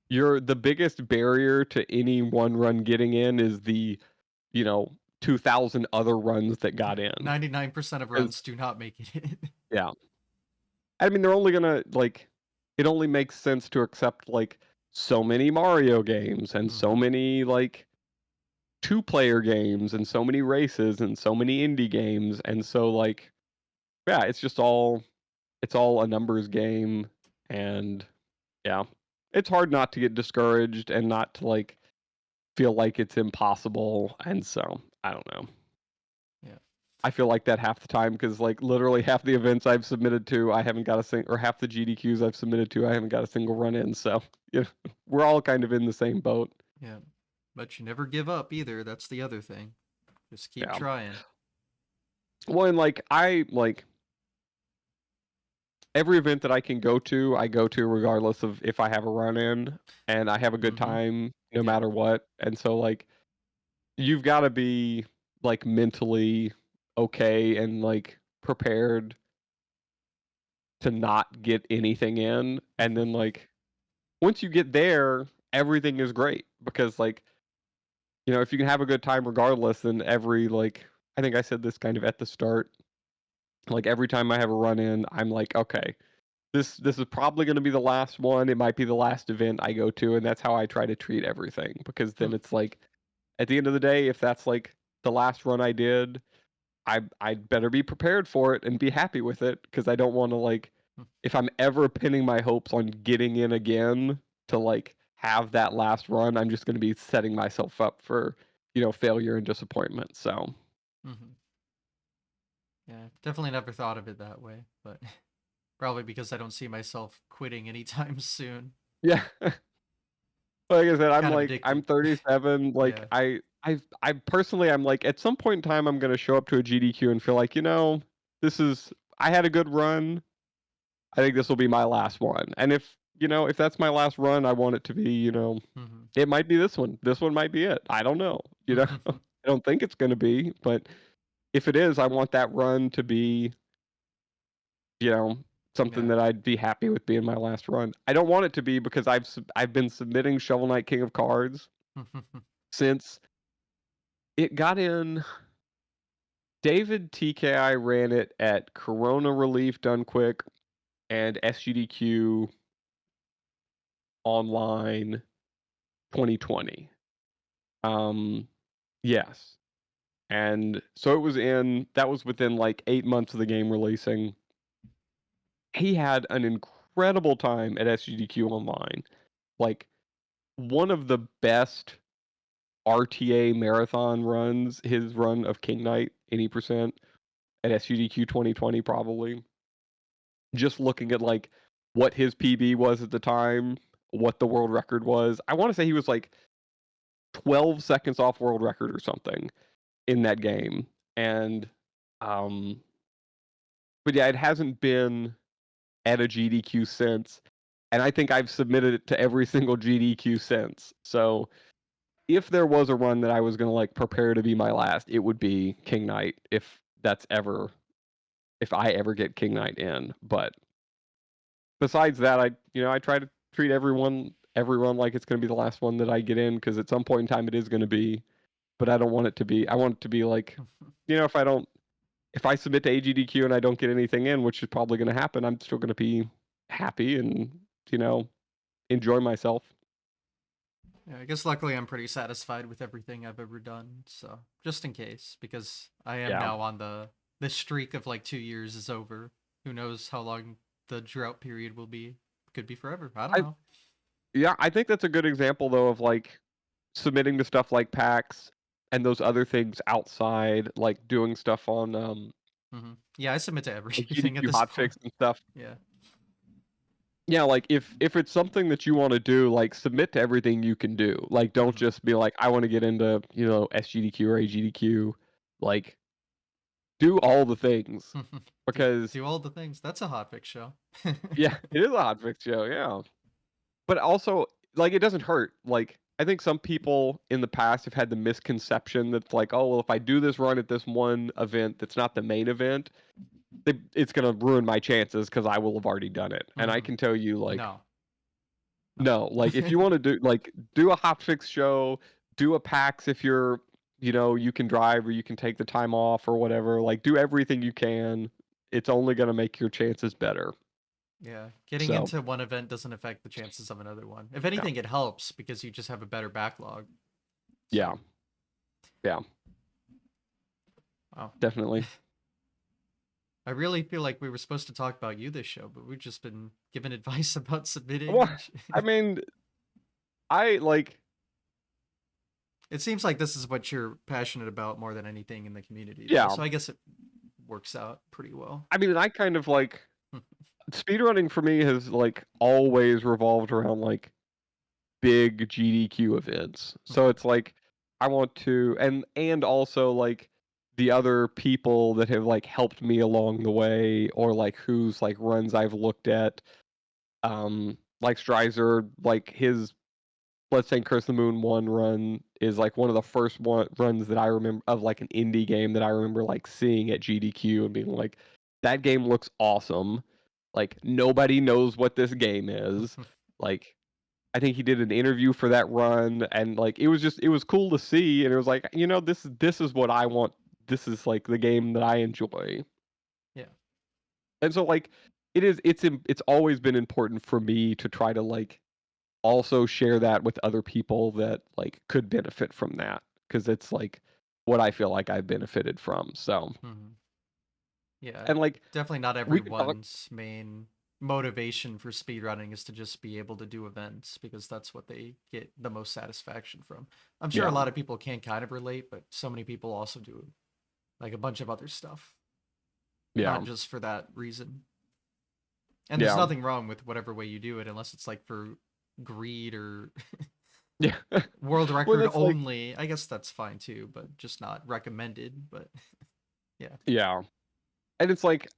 the biggest barrier to any one run getting in is the, you know, 2,000 other runs that got in. 99% of runs do not make it in. Yeah. I mean, they're only gonna like. It only makes sense to accept like so many Mario games and so many like two-player games and so many races and so many indie games, and so like yeah, it's all a numbers game. And yeah, it's hard not to get discouraged and not to like feel like it's impossible. And so I don't know. Yeah. I feel like that half the time, because like literally half the events I've submitted to, I haven't got a or half the GDQs I've submitted to, I haven't got a single run in. So you know, we're all kind of in the same boat. Yeah. But you never give up either. That's the other thing. Just keep Yeah. trying. Well, and like I like every event that I can go to, I go to regardless of if I have a run in, and I have a good time no Yeah. matter what. And so like you've got to be like mentally okay and like prepared to not get anything in. And then like once you get there, everything is great, because like, you know, if you can have a good time regardless, then every like I think I said this kind of at the start, like every time I have a run in, I'm like, okay, this is probably going to be the last one. It might be the last event I go to, and that's how I try to treat everything, because then it's like at the end of the day, if that's like the last run I did, I'd better be prepared for it and be happy with it, because I don't want to like, if I'm ever pinning my hopes on getting in again to like have that last run, I'm just going to be setting myself up for, you know, failure and disappointment. So Yeah. Definitely never thought of it that way, but probably because I don't see myself quitting anytime soon. yeah, like I said, I'm Kind of like addicted. I'm 37. Like Yeah. I personally, I'm like at some point in time I'm going to show up to a GDQ and feel like, you know, this is I had a good run. I think this will be my last one. And if, you know, if that's my last run, I want it to be, you know, it might be this one. This one might be it. I don't know. You know, I don't think it's going to be, but if it is, I want that run to be, you know, something Yeah. that I'd be happy with being my last run. I don't want it to be, because I've been submitting Shovel Knight King of Cards since it got in. David TKI ran it at Corona Relief done quick and SGDQ online 2020. Yes. And so that was within like 8 months of the game releasing. He had an incredible time at SGDQ online. Like one of the best RTA marathon runs, his run of King Knight, 80% at SGDQ 2020 probably. Just looking at like what his PB was at the time, what the world record was. I want to say he was like 12 seconds off world record or something in that game. And um but yeah, it hasn't been at a GDQ since. And I think I've submitted it to every single GDQ since. So if there was a run that I was gonna like prepare to be my last, it would be King Knight, if I ever get King Knight in. But besides that, I try to treat everyone like it's gonna be the last one that I get in, because at some point in time it is gonna be. But I don't want it to be. I want it to be like, if I submit to AGDQ and I don't get anything in, which is probably going to happen, I'm still going to be happy and, you know, enjoy myself. Yeah, I guess luckily I'm pretty satisfied with everything I've ever done. So just in case, because I am Yeah. now on the streak of like 2 years is over. Who knows how long the drought period will be. Could be forever. I don't I know. Yeah, I think that's a good example though of like submitting to stuff like PAX and those other things outside, like doing stuff on Yeah, I submit to like everything at GDQ this point. hotfix and stuff. Yeah. Yeah, like if it's something that you want to do, like submit to everything you can do. Like don't hmm just be like I want to get into, SGDQ or AGDQ. Like do all the things do because do all the things. That's a hotfix show. yeah, it is a hotfix show, yeah. But also, like, it doesn't hurt. Like, I think some people in the past have had the misconception that, like, oh, well, if I do this run at this one event that's not the main event, it's going to ruin my chances because I will have already done it. And I hmm can tell you, like, No, no. no, like, if you want to do a hotfix show, do a PAX if you're, you can drive or you can take the time off or whatever. Like, do everything you can. It's only going to make your chances better. Yeah, getting So, into one event doesn't affect the chances of another one. If yeah, anything, it helps because you just have a better backlog. yeah, So, yeah, wow. definitely. I really feel like we were supposed to talk about you this show, but we've just been given advice about Well, submitting. I mean, I like It seems like this is what you're passionate about more than anything in the community, though. yeah. So I guess it works out pretty well. I mean, I kind of like speedrunning for me has like always revolved around like big GDQ events. So it's like I want to and also like the other people that have like helped me along the way or like whose like runs I've looked at like Strizer like his let's say Curse the Moon 1 run is like one of the first runs that I remember of like an indie game that I remember like seeing at GDQ and being like, that game looks awesome. Like nobody knows what this game is. Like I think he did an interview for that run and like it was cool to see and it was like, this is what I want. This is like the game that I enjoy. Yeah. And so like it's always been important for me to try to like also share that with other people that like could benefit from that because it's like what I feel like I've benefited from. So, Yeah, and like definitely not we could talk. everyone's main motivation for speedrunning is to just be able to do events because that's what they get the most satisfaction from. I'm sure a Yeah, lot of people can kind of relate, but so many people also do like a bunch of other stuff, yeah, not just for that reason. And there's yeah, nothing wrong with whatever way you do it unless it's like for greed or yeah. world Well, record that's like only. I guess that's fine too, but just not recommended, but yeah. yeah, and it's like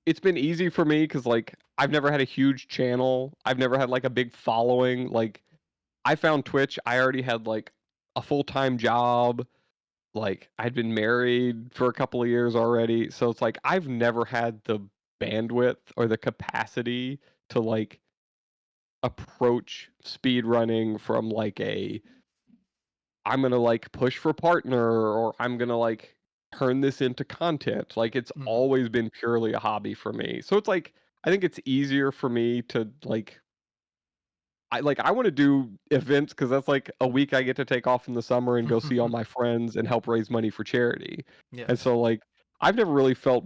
it's been easy for me because like I've never had a huge channel. I've never had like a big following. Like I found Twitch. I already had like a full-time job. Like I'd been married for a couple of years already. So it's like I've never had the bandwidth or the capacity to like approach speed running from like a I'm going to like push for partner or I'm going to like turn this into content. Like it's hmm always been purely a hobby for me. So it's like I think it's easier for me to I want to do events cuz that's like a week I get to take off in the summer and go see all my friends and help raise money for charity. And yes. so like I've never really felt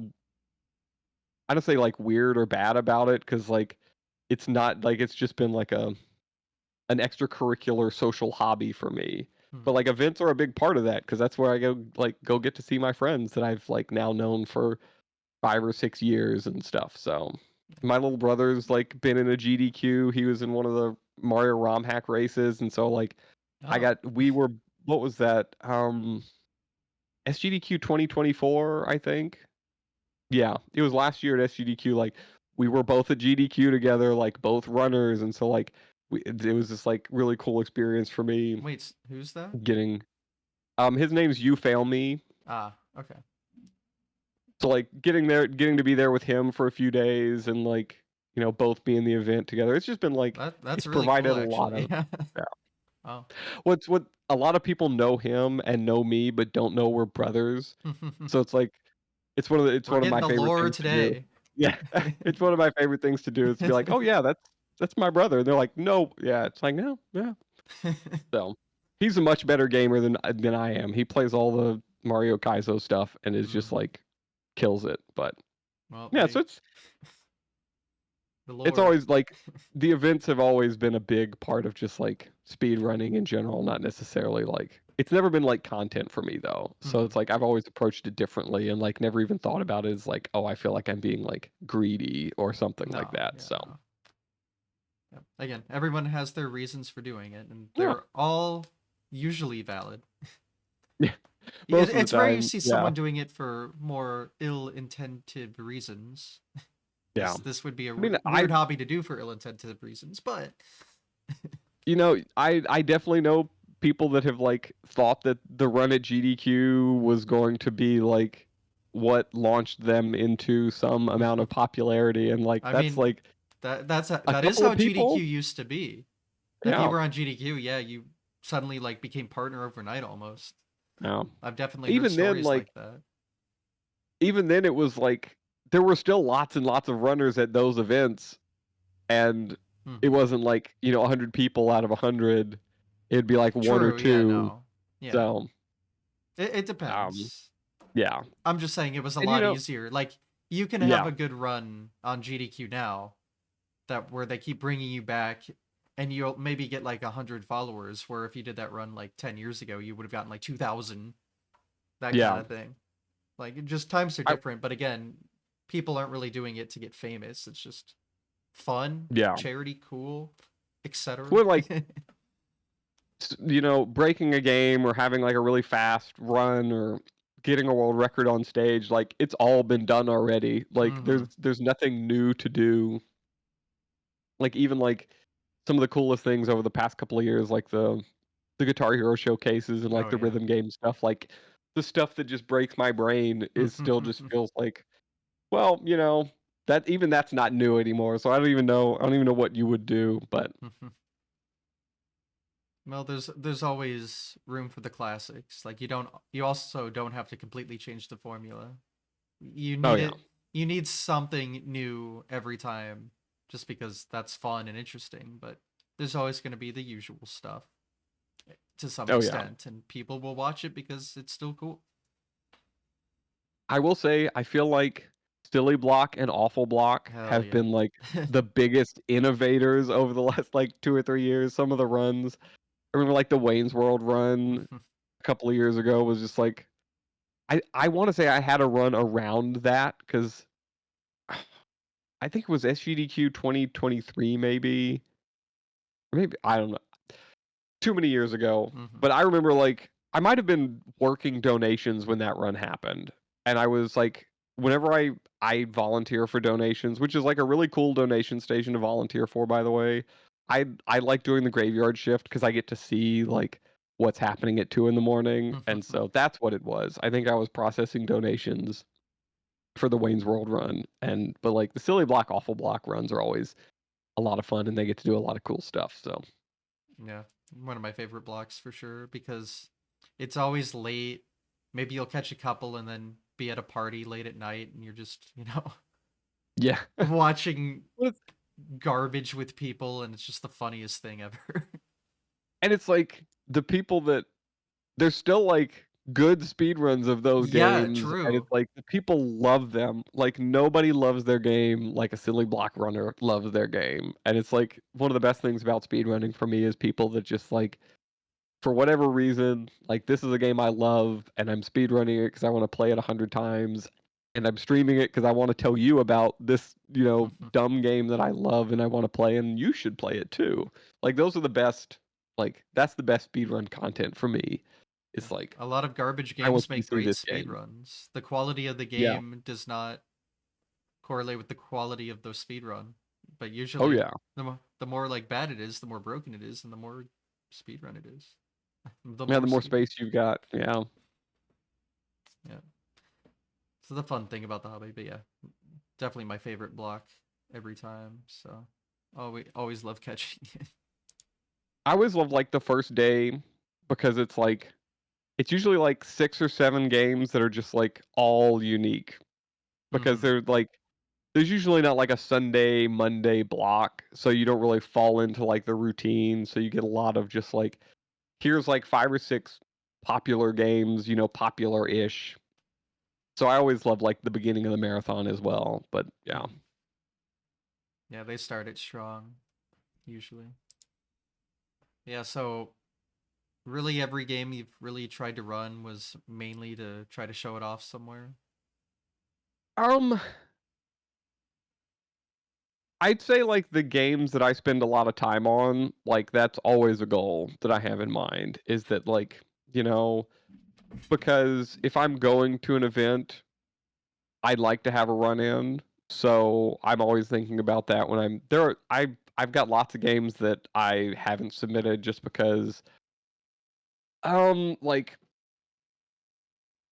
I don't say like weird or bad about it cuz like it's not like it's just been like an extracurricular social hobby for me. But Mhm. like events are a big part of that because that's where I go get to see my friends that I've like now known for 5 or 6 years and stuff. So my little brother's like been in a GDQ. He was in one of the Mario ROM hack races, and so like Oh, we were what was that? SGDQ 2024, I think. Yeah, it was last year at SGDQ. Like we were both at GDQ together, like both runners, and so like it was this like really cool experience for me wait, who's that? getting. His name's You Fail Me. Ah, okay. So like getting to be there with him for a few days, and like both be in the event together. It's just been like That's it's really provided cool, a lot actually. of. Yeah. Oh. What a lot of people know him and know me, but don't know we're brothers. So it's like it's We're one of getting my the favorite lore things to do. today. Yeah, it's one of my favorite things to do is to be like, "Oh yeah, that's my brother." And they're like, "No, yeah." It's like, "No, yeah." So, he's a much better gamer than I am. He plays all the Mario Kaizo stuff and is just Mm, like kills it. But well, yeah, so hey, it's The It's lore. always like the events have always been a big part of just like speed running in general, not necessarily like it's never been like content for me though. So Hmm. it's like I've always approached it differently and like never even thought about it as like, oh, I feel like I'm being like greedy or something like No, that. yeah, So no. Yeah. Again, everyone has their reasons for doing it, and yeah, they're all usually valid. yeah, most of the It's rare you time, see yeah, someone doing it for more ill-intended reasons. yeah. This would be a I mean, weird hobby to do for ill-intended reasons, but I definitely know people that have like thought that the run at GDQ was going to be like what launched them into some amount of popularity, and like I that's mean like a that is couple how of GDQ people. used to be. If you Yeah, were on GDQ, yeah, you suddenly like became partner overnight almost. yeah. I've definitely heard Even then, stories like like that. even then, it was like there were still lots and lots of runners at those events, and it Hmm. wasn't like 100 people out of 100. It'd be like one or True, yeah, two. no. Yeah. So It um, depends. yeah, I'm just saying it was a and lot easier. Like you can have yeah. a good run on GDQ now that where they keep bringing you back and you'll maybe get like 100 followers where if you did that run like 10 years ago you would have gotten like 2000, that kind Yeah. of thing. Like just times are I different, but again, people aren't really doing it to get famous. It's just fun, yeah. charity, cool, etc. When like breaking a game or having like a really fast run or getting a world record on stage, like it's all been done already. Like Hmm. there's nothing new to do. Like even like some of the coolest things over the past couple of years, like the Guitar Hero showcases and like Oh the yeah. rhythm game stuff, like the stuff that just breaks my brain is still just feels like, well, that even that's not new anymore. So I don't even know what you would do, but Well, there's always room for the classics. Like you also don't have to completely change the formula. You oh need yeah. it you need something new every time just because that's fun and interesting, but there's always going to be the usual stuff to some Oh yeah. extent and people will watch it because it's still cool. I will say I feel like Silly Block and Awful Block Hell have yeah. been like the biggest innovators over the last like 2 or 3 years. Some of the runs, I remember like the Wayne's World run a couple of years ago was just like I want to say I had a run around that because I think it was SGDQ 2023 maybe I don't know, too many years ago. Hmm. But I remember like I might have been working donations when that run happened, and I was like, whenever I volunteer for donations, which is like a really cool donation station to volunteer for, by the way. I like doing the graveyard shift because I get to see like what's happening at 2 in the morning, and so that's what it was. I think I was processing donations for the Wayne's World run, and but like the Silly Block, Awful Block runs are always a lot of fun, and they get to do a lot of cool stuff. So Yeah, one of my favorite blocks for sure because it's always late. Maybe you'll catch a couple and then be at a party late at night and you're just, yeah. watching Well, garbage with people and it's just the funniest thing ever. and it's like the people that there's still like good speed runs of those Yeah, games, and true. it's like the people love them. Like nobody loves their game like a Silly Block runner loves their game. And it's like one of the best things about speed running for me is people that just like for whatever reason, like this is a game I love and I'm speed running it because I want to play it 100 times. And I'm streaming it because I want to tell you about this, dumb game that I love and I want to play, and you should play it too. Like those are the best. Like that's the best speedrun content for me. Yeah. It's like A lot of garbage I want games you to make see great this game. speedruns. The quality of the Yeah. game does not correlate with the quality of the speedrun. But Oh usually yeah. the more like bad it is, the more broken it is, and the more speedrun it is. The Yeah. more The more speedrun. space you've got. Yeah. Yeah. So the fun thing about the hobby, but yeah, definitely my favorite block every time. So always love catching it. I always love like the first day because it's like it's usually like 6 or 7 games that are just like all unique because Hmm. they're like there's usually not like a Sunday, Monday block, so you don't really fall into like the routine. So you get a lot of just like here's like 5 or 6 popular games, popular-ish. So I always love like the beginning of the marathon as well. But yeah, Hmm. Yeah, they started strong usually. Yeah, so really every game you've really tried to run was mainly to try to show it off somewhere. Um, I'd say like the games that I spend a lot of time on, like that's always a goal that I have in mind is that like, you know, because if I'm going to an event, I'd like to have a run in. So I'm always thinking about that when I'm there. I've got lots of games that I haven't submitted just because like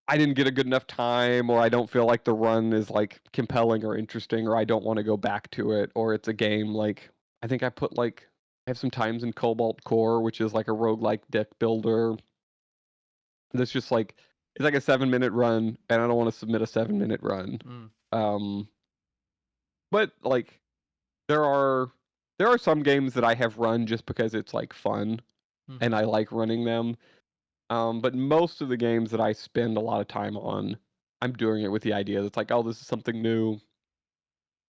I didn't get a good enough time, or I don't feel like the run is like compelling or interesting, or I don't want to go back to it, or it's a game like I think I put like I have some times in Cobalt Core, which is like a roguelike deck builder. That's just like it's like a 7-minute run, and I don't want to submit a 7-minute run. Mm. Um, but like there are some games that I have run just because it's like fun and Mm-hmm. I like running them. But most of the games that I spend a lot of time on, I'm doing it with the idea that's like, oh, this is something new.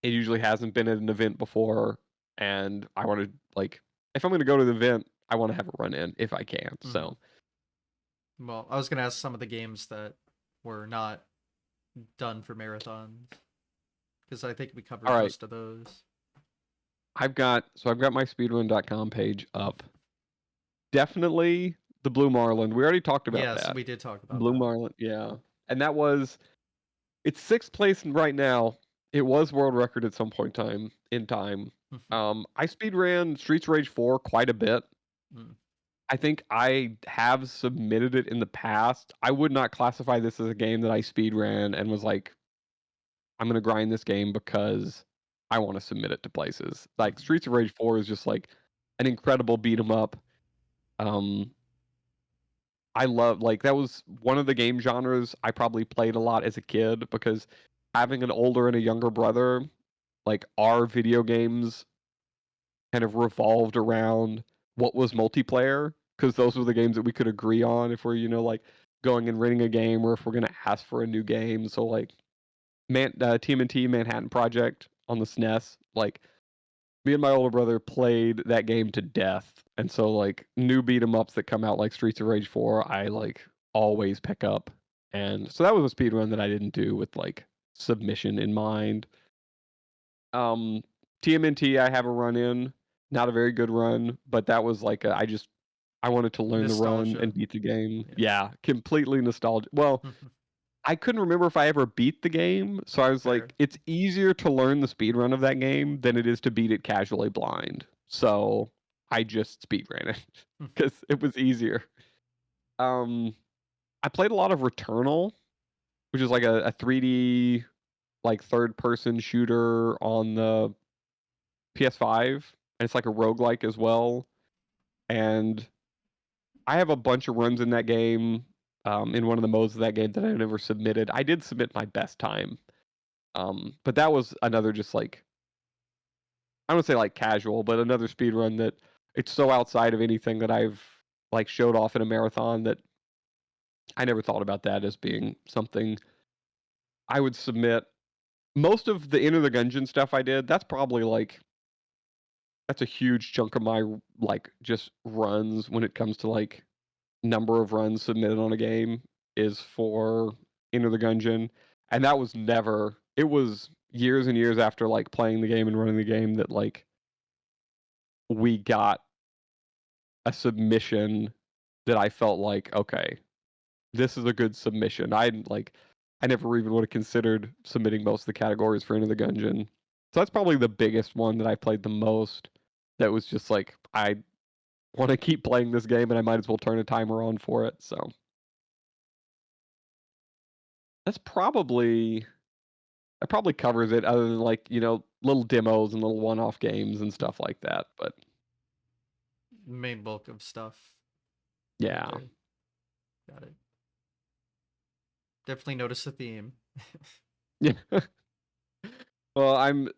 It usually hasn't been at an event before, and I want to like, if I'm going to go to the event, I want to have a run in if I can. Mm-hmm. So, Well, I was gonna ask some of the games that were not done for marathons because I think we all covered right, most of those. I've got my speedrun.com page up. Definitely the Blue Marlin. We already talked about Yes, that. we did talk about Blue that. Marlin, yeah, and that was it's 6th place right now. It was world record at some point in time. I speed ran Streets of Rage 4 quite a bit. Mm. I think I have submitted it in the past. I would not classify this as a game that I speed ran and was like, I'm gonna grind this game because I want to submit it to places. Like Mm-hmm. Streets of Rage 4 is just like an incredible beat 'em up. Um, I love like that was one of the game genres I probably played a lot as a kid because having an older and a younger brother, like our video games kind of revolved around what was multiplayer because those were the games that we could agree on if we're like going and renting a game or if we're going to ask for a new game. So like TMNT Manhattan Project on the SNES, like me and my older brother played that game to death. And so like new beat 'em ups that come out like Streets of Rage 4, I like always pick up. And so that was a speed run that I didn't do with like submission in mind. Um TMNT I have a run in, not a very good run, but that was like I wanted to learn the run Nostalgia. and beat the game. Yeah. Yeah, completely nostalgic. Well, I couldn't remember if I ever beat the game, so I was Fair. like, it's easier to learn the speed run of that game than it is to beat it casually blind. So I just speed ran it because it was easier. Um, I played a lot of Returnal, which is like a 3D like third person shooter on the PS5, and it's like a roguelike as well. And I have a bunch of runs in that game. In one of the modes of that game that I never submitted. I did submit my best time. But that was another just like I don't say like casual, but another speed run that it's so outside of anything that I've like showed off in a marathon that I never thought about that as being something I would submit. Most of the Enter the Gungeon stuff I did, that's probably like that's a huge chunk of my like just runs when it comes to like number of runs submitted on a game is for Enter the Gungeon. And that was never it was years and years after like playing the game and running the game that like we got a submission that I felt like, okay, this is a good submission. I never even would have considered submitting most of the categories for Into the Gungeon. So that's probably the biggest one that I played the most. That was just like I want to keep playing this game and I might as well turn a timer on for it. So that's probably that probably covers it other than like, little demos and little one-off games and stuff like that. But Main bulk of stuff right yeah. there. Got it. Definitely notice the theme. Yeah. Well, I'm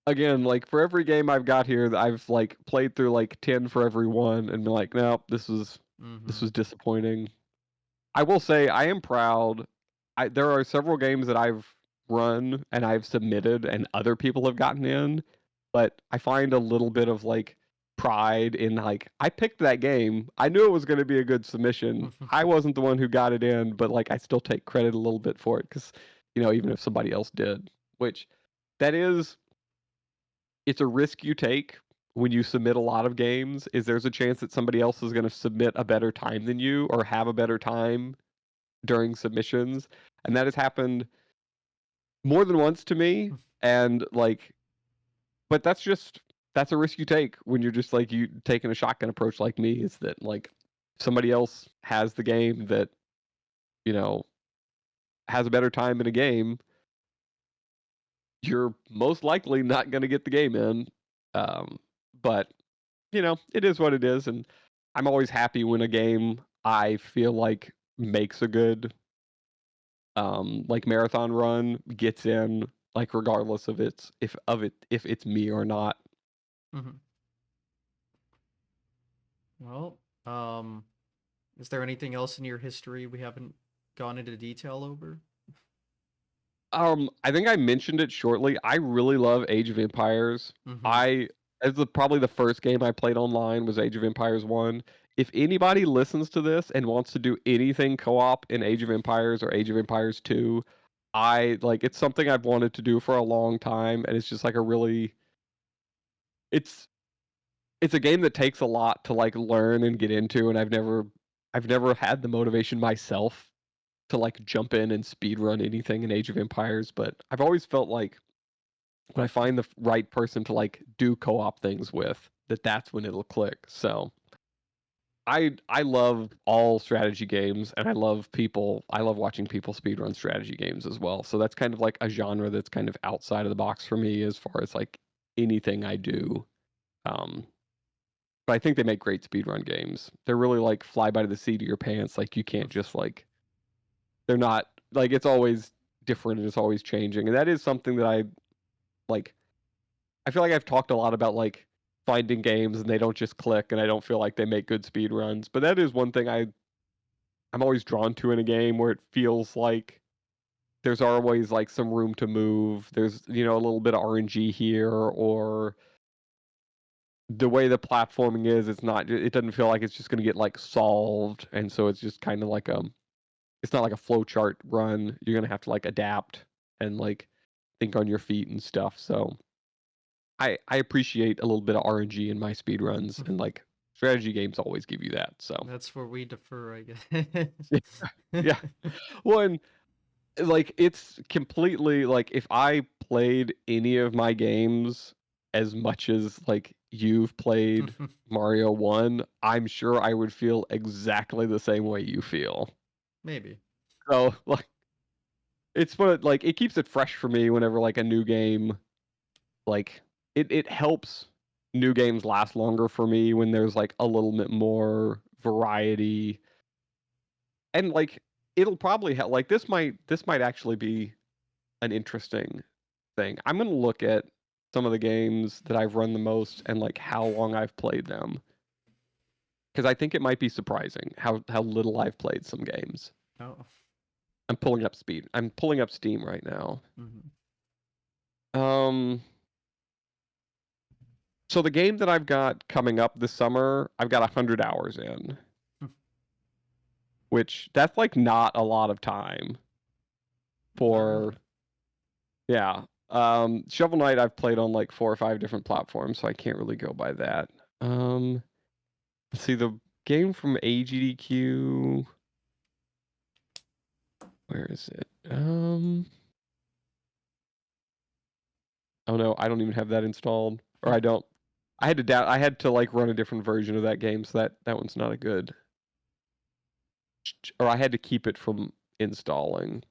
again, like for every game I've got here, I've like played through like 10 for every one and been like, nope, this Mm-hmm. was disappointing. I will say I am proud. There are several games that I've run and I've submitted and other people have gotten in. but I find a little bit of like pride in like I picked that game. I knew it was going to be a good submission. I wasn't the one who got it in, but like I still take credit a little bit for it because even if somebody else did, which that is it's a risk you take when you submit a lot of games is there's a chance that somebody else is going to submit a better time than you or have a better time during submissions, and that has happened more than once to me. And like, but that's a risk you take when you're just like you taking a shotgun approach like me, is that like somebody else has the game that you know has a better time in a game, you're most likely not going to get the game in. But it is what it is, and I'm always happy when a game I feel like makes a good like marathon run gets in, like regardless of if it's me or not. Mhm. Well, is there anything else in your history we haven't gone into detail over? I think I mentioned it shortly. I really love Age of Empires. Mm-hmm. I as probably the first game I played online was Age of Empires 1. If anybody listens to this and wants to do anything co-op in Age of Empires or Age of Empires 2, I like it's something I've wanted to do for a long time, and it's just like a really it's it's a game that takes a lot to like learn and get into, and I've never had the motivation myself to like jump in and speed run anything in Age of Empires, but I've always felt like when I find the right person to like do co-op things with, that's when it'll click. So I love all strategy games, and I love watching people speedrun strategy games as well. So that's kind of like a genre that's kind of outside of the box for me as far as like anything I do. Um, but I think they make great speedrun games. They're really like fly by the seat of your pants. Like you can't just like they're not like it's always different and it's always changing. And that is something that like I feel like I've talked a lot about like finding games and they don't just click, and I don't feel like they make good speed runs. But that is one thing I'm always drawn to in a game where it feels like there's always like some room to move. There's a little bit of RNG here, or the way the platforming is, it doesn't feel like it's just going to get like solved, and so it's just kind of like it's not like a flow chart run. You're going to have to like adapt and like think on your feet and stuff. So I appreciate a little bit of RNG in my speed runs, and like strategy games always give you that. So That's where we defer, I guess. yeah, yeah. Well, and like it's completely like if I played any of my games as much as like you've played Mario 1, I'm sure I would feel exactly the same way you feel. Maybe. So like it's what like it keeps it fresh for me whenever like a new game like it helps new games last longer for me when there's like a little bit more variety, and like it'll probably help. Like this might actually be an interesting thing. I'm gonna look at some of the games that I've run the most and like how long I've played them, because I think it might be surprising how little I've played some games. Oh. I'm pulling up Steam right now. Mm-hmm. Um, so the game that I've got coming up this summer, I've got 100 hours in, which that's like not a lot of time Not for. really. Yeah. Shovel Knight I've played on like 4 or 5 different platforms, so I can't really go by that. Let's see the game from AGDQ. Where is it? Oh no, I don't even have that installed, or I don't. I had to like run a different version of that game, so that one's not a good. Or I had to keep it from installing.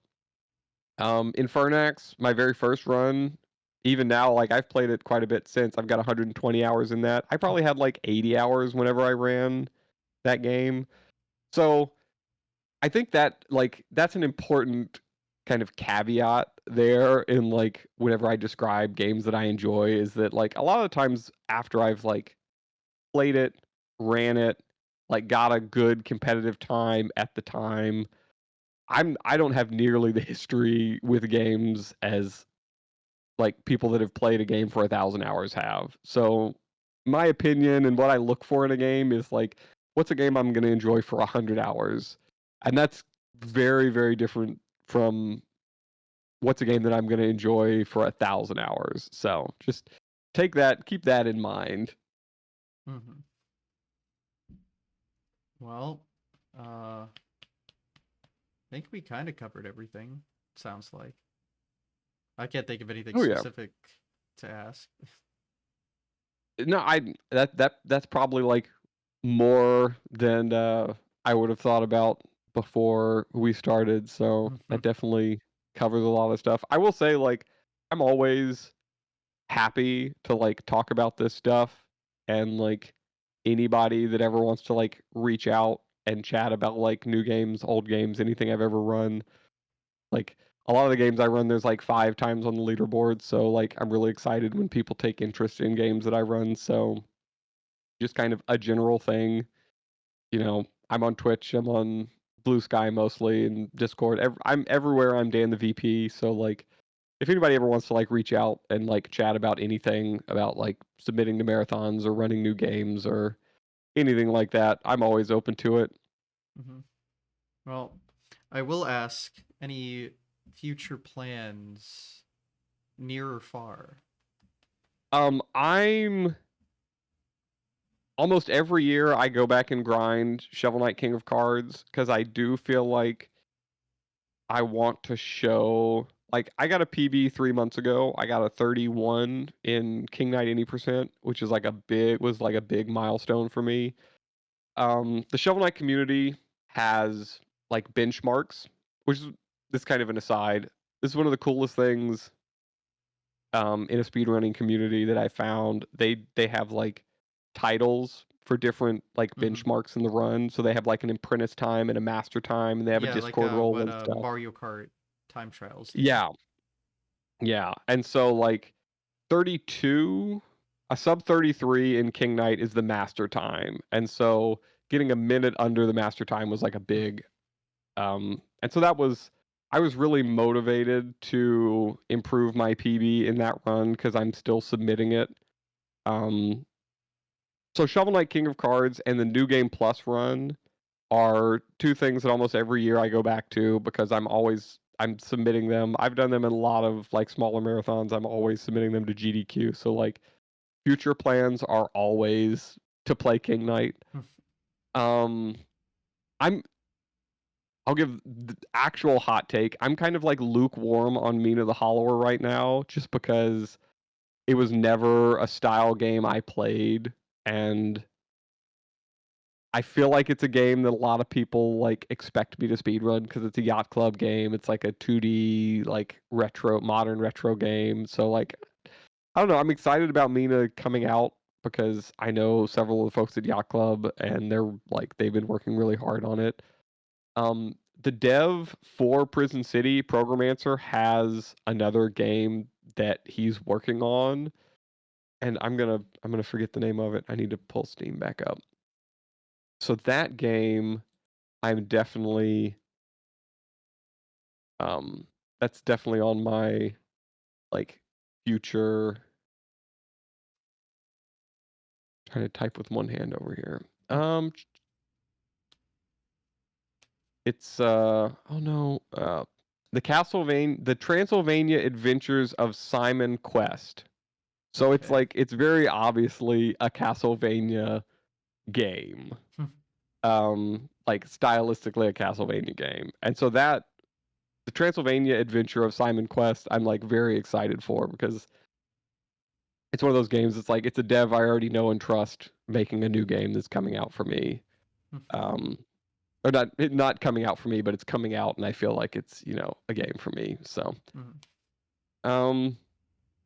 Infernax, my very first run, even now, like I've played it quite a bit since. I've got 120 hours in that. I probably had like 80 hours whenever I ran that game. So I think that like that's an important kind of caveat there in like whenever I describe games that I enjoy, is that like a lot of the times after I've like played it, ran it, like got a good competitive time at the time, I don't have nearly the history with games as like people that have played a game for 1,000 hours have. So my opinion and what I look for in a game is like, what's a game I'm going to enjoy for 100 hours? And that's very, very different from what's a game that I'm going to enjoy for 1,000 hours. So just keep that in mind. Mm-hmm. Well, I think we kind of covered everything. Sounds like. I can't think of anything Oh yeah. specific to ask. No, that's probably like more than I would have thought about before we started. So that definitely covers a lot of stuff. I will say, like, I'm always happy to like talk about this stuff, and like anybody that ever wants to like reach out and chat about like new games, old games, anything I've ever run. Like a lot of the games I run, there's like 5 times on the leaderboard. So like I'm really excited when people take interest in games that I run. So just kind of a general thing. You know, I'm on Twitch, I'm on Blue Sky mostly, and Discord. I'm everywhere. I'm DanTheVP. So like, if anybody ever wants to like reach out and like chat about anything about like submitting to marathons or running new games or anything like that, I'm always open to it. Mm-hmm. Well, I will ask any future plans, near or far. I'm almost every year I go back and grind Shovel Knight King of Cards because I do feel like I want to show. Like I got a PB 3 months ago. I got a 31 in King Knight any percent, which is like a big milestone for me. The Shovel Knight community has like benchmarks, which is this kind of an aside. This is one of the coolest things in a speedrunning community that I found. They have like titles for different like Mm-hmm. benchmarks in the run. So they have like an apprentice time and a master time, and they have a Yeah, like Discord role what and stuff. Mario Kart time trials do. Yeah, yeah. And so like 32, a sub 33 in King Knight is the master time. And so getting a minute under the master time was like a big and so I was really motivated to improve my PB in that run because I'm still submitting it. Um so Shovel Knight King of Cards and the New Game Plus run are two things that almost every year I go back to because I'm submitting them. I've done them in a lot of like smaller marathons. I'm always submitting them to GDQ. So like future plans are always to play King Knight. Um I'm I'll give the actual hot take. I'm kind of like lukewarm on Mina the Hollower right now just because it was never a style game I played, and I feel like it's a game that a lot of people like expect me to speedrun because it's a yacht club game. It's like a 2D like modern retro game. So like I don't know, I'm excited about Mina coming out because I know several of the folks at Yacht Club and they've been working really hard on it. The dev for Prison City, Programmancer, has another game that he's working on, and I'm gonna forget the name of it. I need to pull Steam back up. So that game, I'm definitely um that's definitely on my like future. Trying to type with one hand over here. It's oh no, the Transylvania Adventures of Simon Quest. So it's Okay. like it's very obviously a Castlevania game. Like stylistically a Castlevania game. And so that the Transylvania Adventure of Simon Quest, I'm like very excited for because it's one of those games. It's like it's a dev I already know and trust making a new game that's coming out for me. Um, or not coming out for me, but it's coming out, and I feel like it's a game for me. So, um,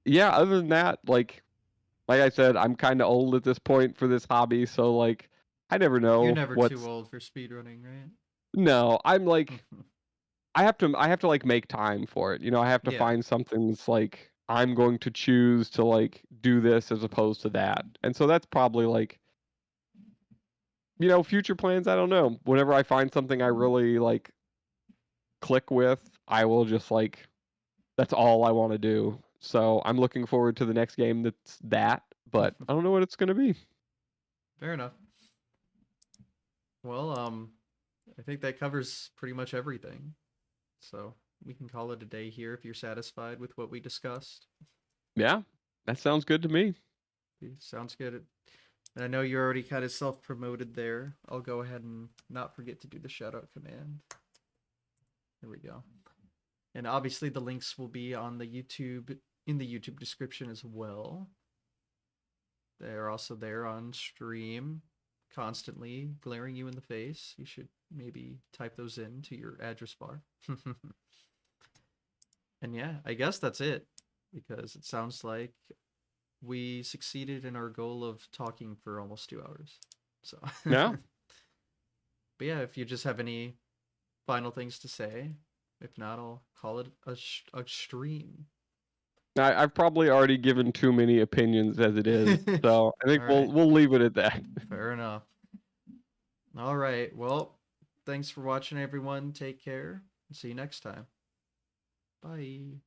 yeah. Other than that, like I said, I'm kind of old at this point for this hobby, so like I never You're know never too what's. old for speedrunning, right? No, I'm like I have to like make time for it. I have to Yeah. find something that's like I'm going to choose to like do this as opposed to that. And so that's probably like future plans, I don't know. Whenever I find something I really like click with, I will just like that's all I want to do. So I'm looking forward to the next game that's that, but I don't know what it's going to be. Fair enough. Well, I think that covers pretty much everything. So we can call it a day here if you're satisfied with what we discussed. Yeah, that sounds good to me. Sounds good. And I know you're already kind of self promoted there. I'll go ahead and not forget to do the shout out command. There we go. And obviously the links will be on the YouTube in the YouTube description as well. They're also there on stream, constantly glaring you in the face. You should maybe type those into your address bar. And yeah, I guess that's it, because it sounds like we succeeded in our goal of talking for almost 2 hours. So, Yeah. but yeah, if you just have any final things to say, if not, I'll call it a stream. I've probably already given too many opinions as it is, so I think All we'll right, we'll leave it at that. fair enough. All right, well, thanks for watching, everyone. Take care. See you next time. Bye.